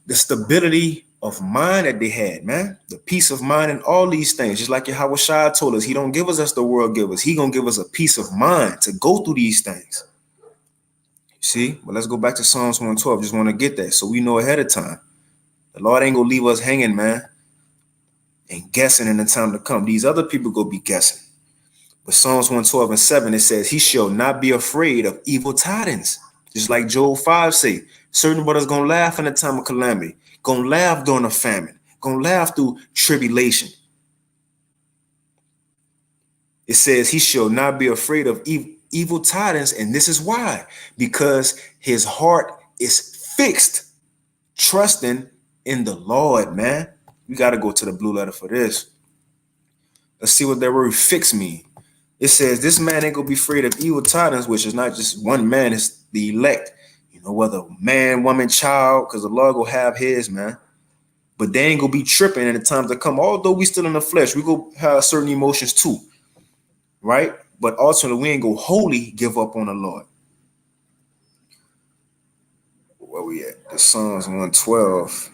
stability of mind that they had, man. The peace of mind and all these things. Just like Yahweh Shai told us, he don't give us as the world gives us. He going to give us a peace of mind to go through these things. See? But let's go back to Psalms 112. Just want to get that so we know ahead of time. The Lord ain't going to leave us hanging, man, and guessing in the time to come. These other people go be guessing. But Psalms 112 and 7, it says, he shall not be afraid of evil tidings. Just like Job 5 say, certain brothers going to laugh in the time of calamity, going to laugh during a famine, going to laugh through tribulation. It says he shall not be afraid of evil tidings. And this is why, because his heart is fixed, trusting in the Lord, man. We got to go to the blue letter for this. Let's see what that word fix means. It says this man ain't gonna be afraid of evil tidings, which is not just one man, it's the elect. You know, whether man, woman, child, because the Lord will have his, man. But they ain't gonna be tripping in the times to come. Although we still in the flesh, we go have certain emotions too, right? But ultimately, we ain't gonna wholly give up on the Lord. Where we at? The Psalms 112.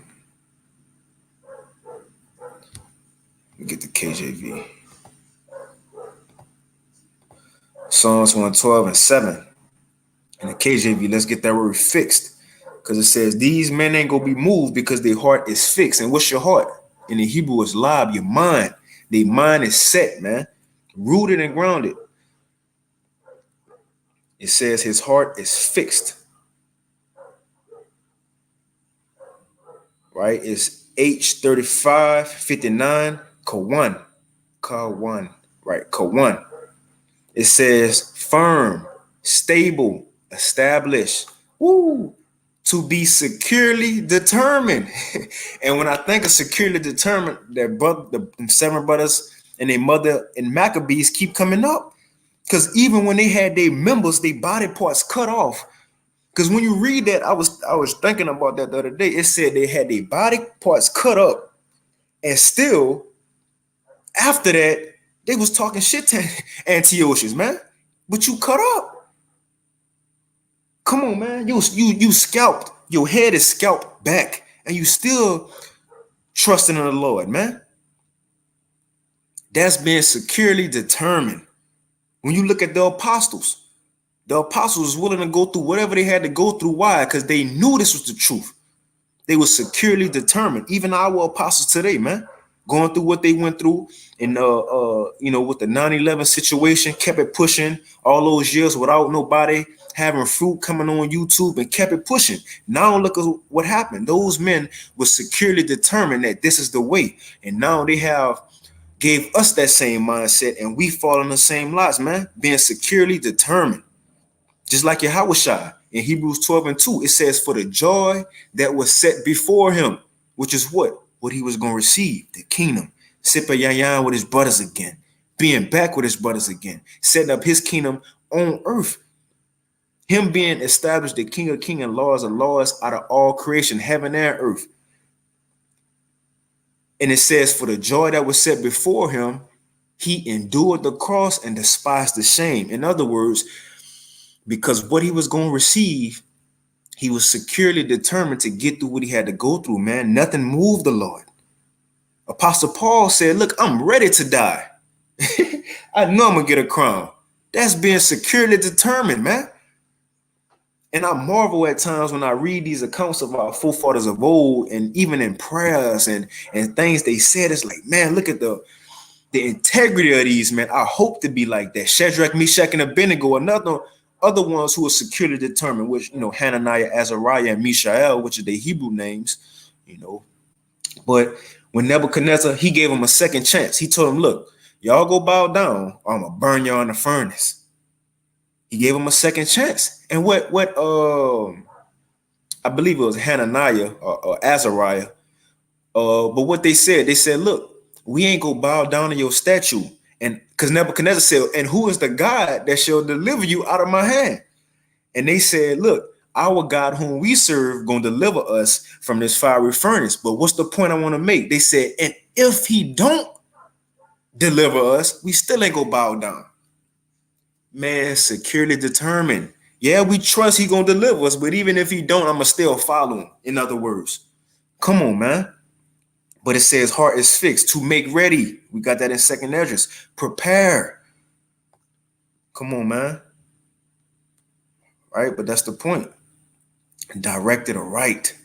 Let me get the KJV. Psalms 112 and 7. In the KJV, let's get that word fixed. Because it says, these men ain't going to be moved because their heart is fixed. And what's your heart? In the Hebrew, it's lab, your mind. Their mind is set, man. Rooted and grounded. It says his heart is fixed. Right? It's H3559, Kawan. Kawan. Right, Kawan. It says firm, stable, established. Woo! To be securely determined. And when I think of securely determined, the 7 brothers and their mother and Maccabees keep coming up. Because even when they had their members, their body parts cut off. Because when you read that, I was thinking about that the other day. It said they had their body parts cut up. And still, after that, they was talking shit to Antiochus, man. But you cut up. Come on, man. You scalped. Your head is scalped back. And you still trusting in the Lord, man. That's being securely determined. When you look at the apostles was willing to go through whatever they had to go through. Why? Because they knew this was the truth. They were securely determined. Even our apostles today, man. Going through what they went through and with the 9/11 situation, kept it pushing all those years without nobody having fruit coming on YouTube and kept it pushing. Now look at what happened. Those men were securely determined that this is the way. And now they gave us that same mindset and we fall in the same lots, man. Being securely determined. Just like Yahweh Shai in Hebrews 12 and 2, it says for the joy that was set before him, which is what he was going to receive, the kingdom, sipping yayan with his brothers again, being back with his brothers again, setting up his kingdom on earth. Him being established the King of kings and laws of laws out of all creation, heaven and earth. And it says for the joy that was set before him, he endured the cross and despised the shame. In other words, because what he was going to receive, he was securely determined to get through what he had to go through, man. Nothing moved the Lord. Apostle Paul said, look, I'm ready to die. I know I'm going to get a crown. That's being securely determined, man. And I marvel at times when I read these accounts of our forefathers of old, and even in prayers and things they said, it's like, man, look at the integrity of these, man. I hope to be like that. Shadrach, Meshach, and Abednego, other ones who are securely determined, which, Hananiah, Azariah, and Mishael, which are the Hebrew names, But when Nebuchadnezzar, he gave him a second chance. He told him, look, y'all go bow down, or I'm going to burn y'all in the furnace. He gave him a second chance. And what I believe it was Hananiah or Azariah, but what they said, look, we ain't go bow down to your statue. And because Nebuchadnezzar said, and who is the God that shall deliver you out of my hand? And they said, look, our God whom we serve gonna deliver us from this fiery furnace. But what's the point I want to make? They said, and if he don't deliver us, we still ain't go bow down. Man, securely determined. Yeah, we trust he gonna deliver us, but even if he don't, I'ma still follow him. In other words, come on, man. But it says heart is fixed, to make ready. We got that in 2nd Esdras. Prepare. Come on, man. Right, but that's the point. Directed aright.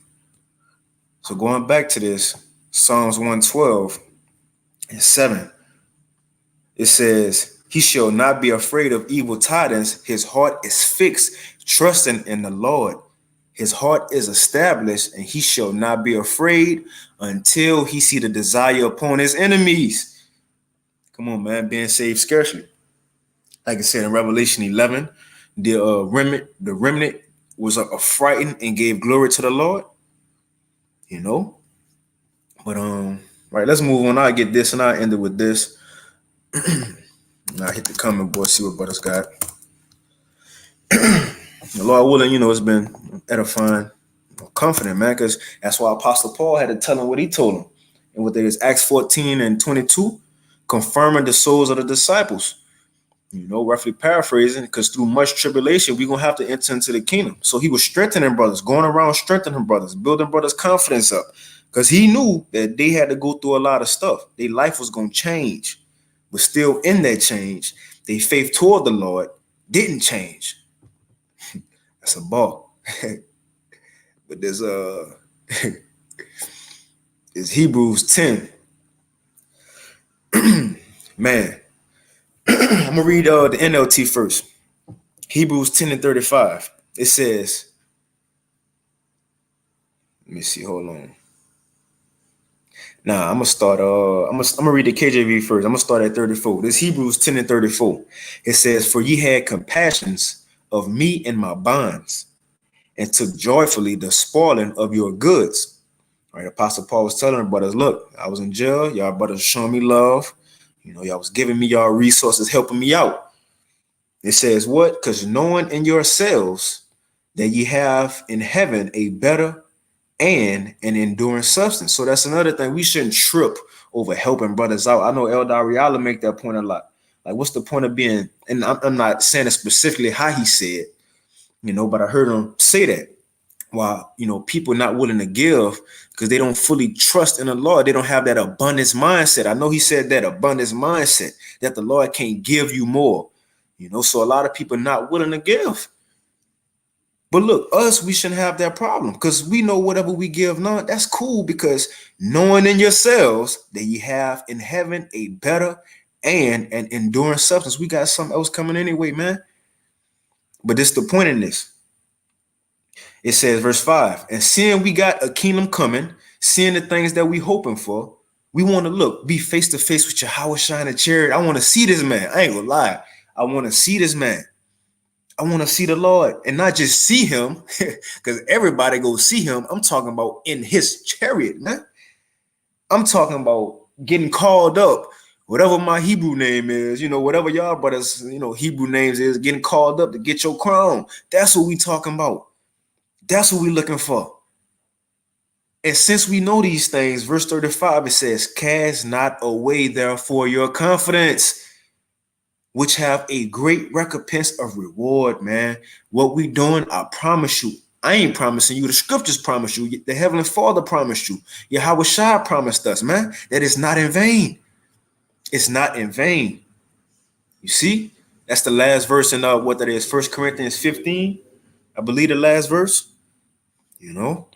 So going back to this, Psalms 112 and 7, it says, he shall not be afraid of evil tidings. His heart is fixed, trusting in the Lord. His heart is established, and he shall not be afraid until he see the desire upon his enemies. Come on, man. Being saved scarcely. Like I said in Revelation 11, the remnant was affrighted and gave glory to the Lord. But right, let's move on. I'll get this and I'll end it with this. Now hit the comment board, see what brothers got. The Lord willing, it's been edifying, confident, man, because that's why Apostle Paul had to tell him what he told him. And what there is Acts 14 and 22, confirming the souls of the disciples. Roughly paraphrasing, because through much tribulation, we're going to have to enter into the kingdom. So he was strengthening brothers, going around strengthening brothers, building brothers' confidence up, because he knew that they had to go through a lot of stuff. Their life was going to change. But still in that change, their faith toward the Lord didn't change. That's a ball. But there's it's Hebrews 10. Man, I'm gonna read the NLT first. Hebrews 10 and 35. It says, let me see, hold on. Nah, I'm gonna start. I'm gonna read the KJV first. I'm gonna start at 34. This Hebrews 10 and 34. It says, "For ye had compassions of me in my bonds, and took joyfully the spoiling of your goods." Right, Apostle Paul was telling the brothers, "Look, I was in jail. Y'all brothers showing me love. Y'all was giving me y'all resources, helping me out." It says, "What? Because knowing in yourselves that ye have in heaven a better and an enduring substance." So that's another thing. We shouldn't trip over helping brothers out. I know Elder Ariala make that point a lot. Like, what's the point of being, and I'm not saying it specifically how he said, but I heard him say that. While, people not willing to give because they don't fully trust in the Lord. They don't have that abundance mindset. I know he said that abundance mindset, that the Lord can't give you more, so a lot of people not willing to give. But look, us, we shouldn't have that problem because we know whatever we give now, that's cool, because knowing in yourselves that you have in heaven a better and an enduring substance. We got something else coming anyway, man. But this is the point in this. It says, verse 5, "And seeing we got a kingdom coming, seeing the things that we hoping for, we want to be face to face with Yahweh Shai and Chariot. I want to see this man. I ain't gonna lie. I want to see this man. I want to see the Lord, and not just see him, because everybody go see him. I'm talking about in his chariot, man. I'm talking about getting called up, whatever my Hebrew name is, whatever y'all brothers, Hebrew names is, getting called up to get your crown. That's what we talking about. That's what we looking for. And since we know these things, verse 35, it says, "Cast not away therefore your confidence." which have a great recompense of reward, man. What we doing, I promise you. I ain't promising you. The scriptures promise you. The Heavenly Father promised you. Yahweh Shai promised us, man, that it's not in vain. It's not in vain. You see? That's the last verse in what that is, 1 Corinthians 15. I believe the last verse, you know.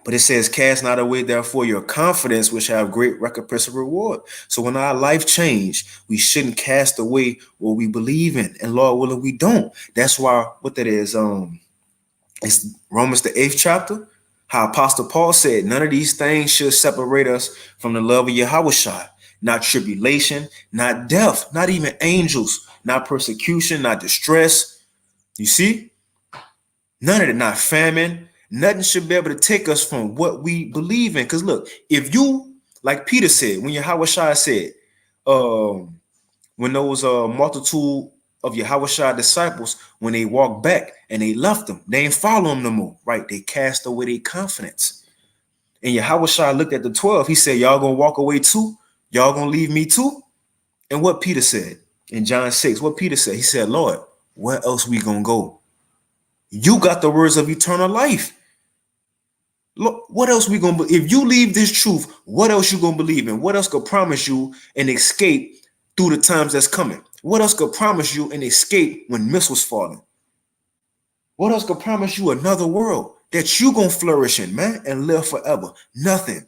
But it says, cast not away, therefore, your confidence, which have great recompense of reward. So when our life change, we shouldn't cast away what we believe in. And Lord willing, we don't. That's why what that is, it's Romans the 8th chapter. How Apostle Paul said, none of these things should separate us from the love of Yahweh Shai. Not tribulation, not death, not even angels, not persecution, not distress. You see? None of it, not famine. Nothing should be able to take us from what we believe in. Because look, if you, like Peter said, when Yahweh Shai said, when those multitude of Yahweh Shai disciples, when they walked back and they left them, they ain't follow him no more, right? They cast away their confidence. And Yahweh Shai looked at the 12. He said, y'all gonna walk away too? Y'all gonna leave me too? And what Peter said in John 6, what Peter said, he said, Lord, where else we gonna go? You got the words of eternal life. Look, what else we gonna, if you leave this truth, what else you gonna believe in? What else could promise you an escape through the times that's coming? What else could promise you an escape when missiles falling? What else could promise you another world that you gonna flourish in, man, and live forever? Nothing.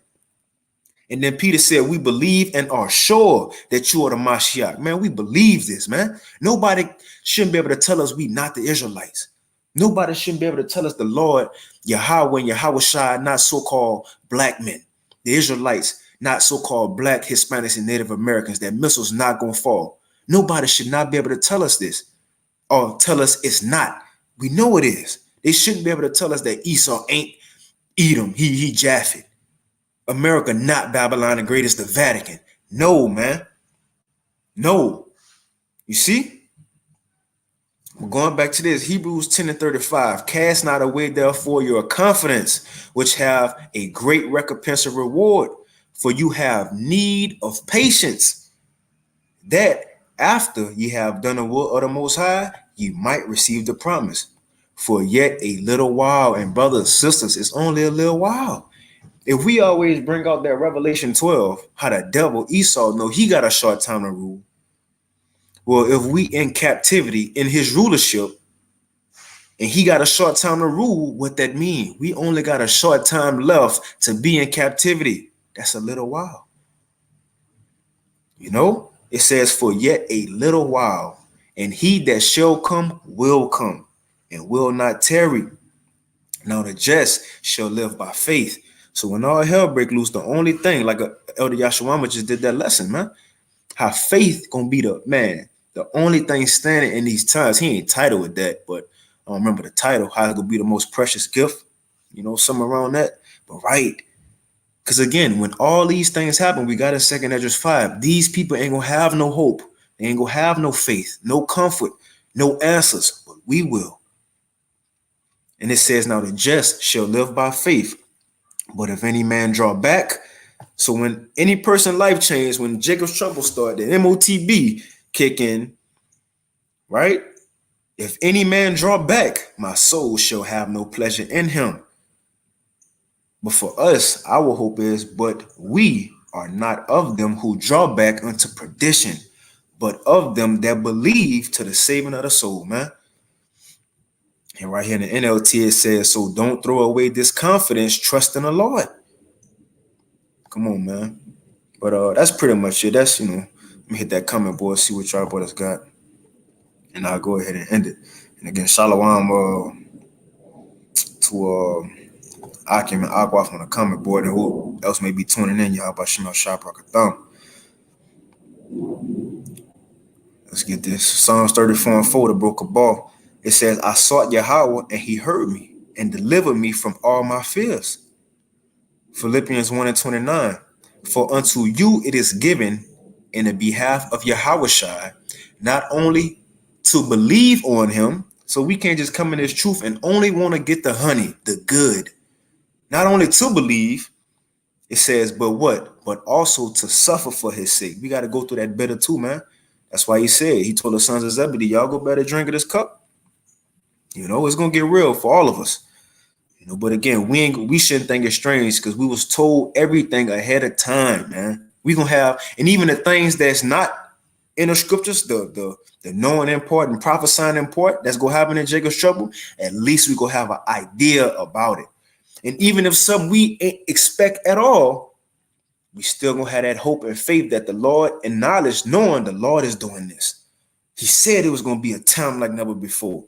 And then Peter said, we believe and are sure that you are the Mashiach. Man, we believe this, man. Nobody shouldn't be able to tell us we not the Israelites. Nobody shouldn't be able to tell us the Lord, Yahweh and Yahweh Shai, not so-called black men. The Israelites, not so-called black, Hispanics, and Native Americans, that missiles not going to fall. Nobody should not be able to tell us this or tell us it's not. We know it is. They shouldn't be able to tell us that Esau ain't Edom, he Japhet. America not Babylon the Great, is the Vatican. No, man. No. You see? We're going back to this, Hebrews 10:35. Cast not away, therefore, your confidence, which have a great recompense of reward, for you have need of patience, that after ye have done the will of the Most High, you might receive the promise. For yet a little while, and brothers and sisters, it's only a little while. If we always bring out that Revelation 12, how the devil Esau know he got a short time to rule. Well, if we in captivity in his rulership and he got a short time to rule, what that mean? We only got a short time left to be in captivity. That's a little while. You know, it says for yet a little while, and he that shall come and will not tarry. Now the just shall live by faith. So when all hell break loose, the only thing, like Elder Yashawama just did that lesson, man, how faith gonna be the only thing standing in these times. He ain't titled with that, but I don't remember the title. How it gonna be the most precious gift, you know, something around that. But right, because again, when all these things happen, we got in 2 Esdras 5. These people ain't gonna have no hope. They ain't gonna have no faith, no comfort, no answers, but we will. And it says, now the just shall live by faith. But if any man draw back, so when any person life change, when Jacob's trouble start, the MOTB kick in, right? If any man draw back, my soul shall have no pleasure in him. But for us, our hope is, but we are not of them who draw back unto perdition, but of them that believe to the saving of the soul, man. And right here in the NLT, it says, so don't throw away this confidence, trust in the Lord. Come on, man. But that's pretty much it. That's, you know, let me hit that comment board, see what y'all brothers got. And I'll go ahead and end it. And again, shalom to Akim and Akwaf on the comment board, and who else may be tuning in, y'all, by Shemel Shaprak. Let's get this. Psalms 34:4, the broke a ball. It says, I sought Yahweh, and he heard me and delivered me from all my fears. Philippians 1:29. For unto you it is given in the behalf of Yahweh Shai, not only to believe on him, so we can't just come in this truth and only want to get the honey, the good. Not only to believe, it says, but what? But also to suffer for his sake. We got to go through that bitter too, man. That's why he told the sons of Zebedee, y'all go better drink of this cup. You know, it's gonna get real for all of us. You know, but again, we shouldn't think it's strange because we was told everything ahead of time, man. We gonna have, and even the things that's not in the scriptures, the knowing in part and prophesying in part that's gonna happen in Jacob's trouble, at least we gonna have an idea about it. And even if something we ain't expect at all, we still gonna have that hope and faith that the Lord and knowledge, knowing the Lord is doing this. He said it was gonna be a time like never before.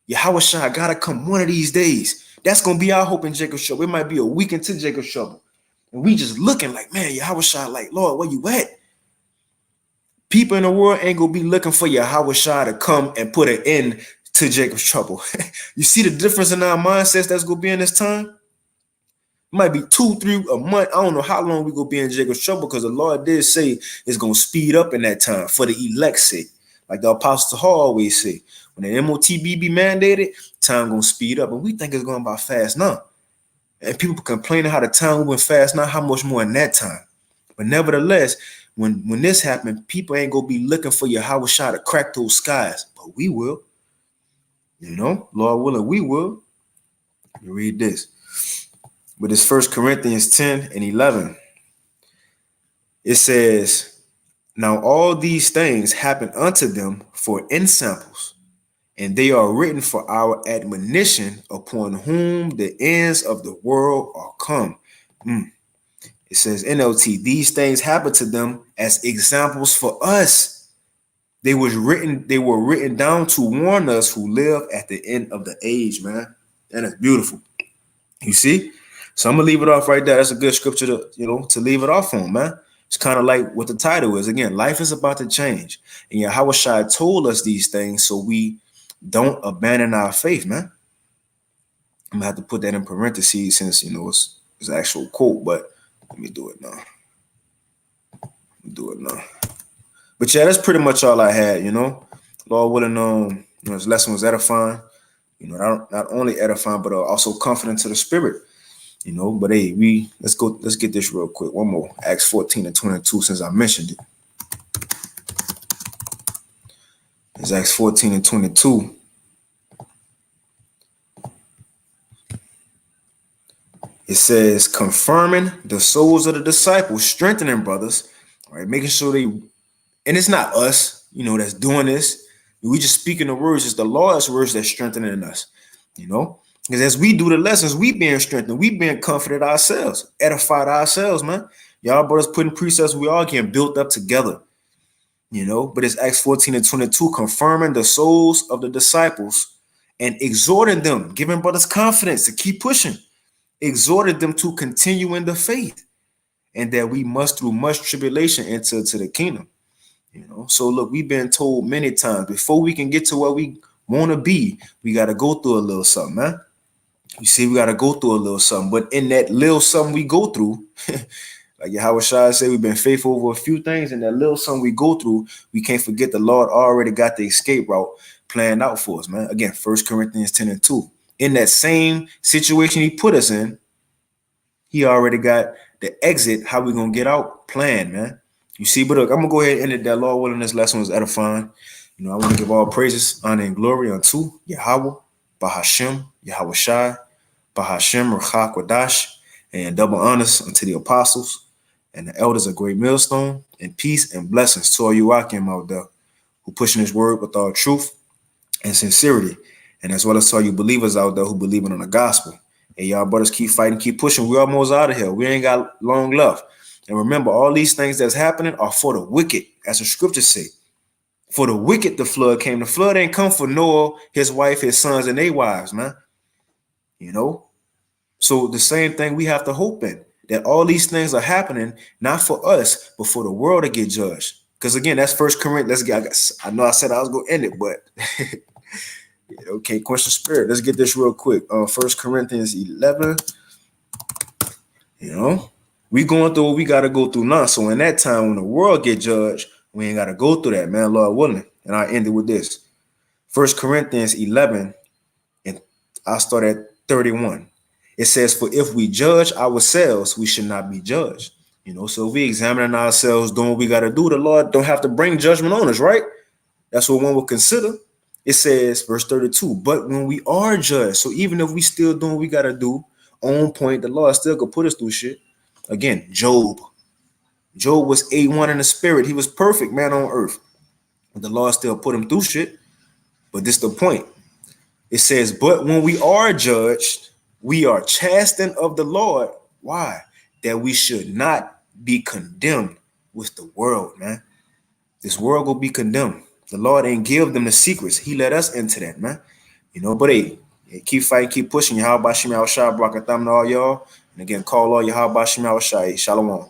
Yahushua gotta come one of these days. That's gonna be our hope in Jacob's trouble. It might be a week into Jacob's trouble, and we just looking like, man, Yahushua, like, Lord, where you at? People in the world ain't gonna be looking for Yahushua to come and put an end to Jacob's trouble. You see the difference in our mindsets that's gonna be in this time? It might be 2, 3 a month. I don't know how long we gonna be in Jacob's trouble, because the Lord did say it's gonna speed up in that time for the elect's sake. Like the Apostle Paul always say, when the MOTB be mandated, time gonna speed up. And we think it's going by fast now. And people complaining how the time went fast now, how much more in that time. But nevertheless, when this happened, people ain't gonna be looking for Yahushua to crack those skies. But we will. You know, Lord willing, we will. Let me read this. But it's 1 Corinthians 10 and 11. It says, now all these things happen unto them for ensamples, and they are written for our admonition, upon whom the ends of the world are come. It says NLT, these things happen to them as examples for us. They were written down to warn us who live at the end of the age, man. And it's beautiful. You see? So I'm gonna leave it off right there. That's a good scripture to leave it off on, man. It's kind of like what the title is. Again, life is about to change. And Yahushua told us these things so we don't abandon our faith, man. I'm gonna have to put that in parentheses since it's an actual quote, but let me do it now. But yeah, that's pretty much all I had, Lord willing, this lesson was edifying, not only edifying, but also comforting to the spirit. But hey, let's get this real quick. One more, Acts 14 and 22, since I mentioned it. It's Acts 14 and 22. It says, confirming the souls of the disciples, strengthening brothers, right? Making sure and it's not us, that's doing this. We just speaking the words. It's the Lord's words that's strengthening us, Because as we do the lessons, we being strengthened, we being comforted ourselves, edified ourselves, man. Y'all brothers putting precepts, we all getting built up together, But it's Acts 14 and 22, confirming the souls of the disciples and exhorting them, giving brothers confidence to keep pushing, exhorted them to continue in the faith, and that we must through much tribulation enter to the kingdom. So look, we've been told many times, before we can get to where we want to be, we got to go through a little something, man. You see, we got to go through a little something. But in that little something we go through, like Yahushua said, we've been faithful over a few things. And that little something we go through, we can't forget the Lord already got the escape route planned out for us, man. Again, 1 Corinthians 10 and 2. In that same situation he put us in, he already got the exit, how we going to get out, planned, man. You see, but look, I'm going to go ahead and end it. That Lord willing, this lesson was edifying. I want to give all praises, honor, and glory unto Yahweh, Bahashem, Yahushai, Bahashem, Rachak, Wadash, and double honors unto the apostles and the elders of Great Millstone, and peace and blessings to all you Akim out there who pushing his word with all truth and sincerity, and as well as to all you believers out there who believe in the gospel. And y'all brothers keep fighting, keep pushing. We're almost out of here. We ain't got long left. And remember, all these things that's happening are for the wicked, as the scriptures say. For the wicked, the flood came. The flood ain't come for Noah, his wife, his sons, and their wives, man. So the same thing we have to hope in, that all these things are happening, not for us, but for the world to get judged. Because again, that's 1 Corinthians. I know I said I was going to end it, but okay, question spirit. Let's get this real quick. 1 Corinthians 11. We going through what we got to go through now. So in that time, when the world get judged, we ain't got to go through that, man, Lord willing. And I end it with this. 1 Corinthians 11, and I start at 31. It says, for if we judge ourselves, we should not be judged. You know, so if we examining ourselves, doing what we got to do, the Lord don't have to bring judgment on us, right? That's what one would consider. It says, verse 32, but when we are judged, so even if we still doing what we got to do, on point, the Lord still could put us through shit. Again, Job. Job was A1 in the spirit. He was perfect man on earth. But the Lord still put him through shit. But this the point. It says, but when we are judged, we are chastened of the Lord. Why? That we should not be condemned with the world, man. This world will be condemned. The Lord ain't give them the secrets. He let us into that, man. You know, but hey, keep fighting, keep pushing. Yahweh Bashim Al Shai, Barakatam to all y'all. And again, call all Yahweh Bashim Al Shai. Shalom.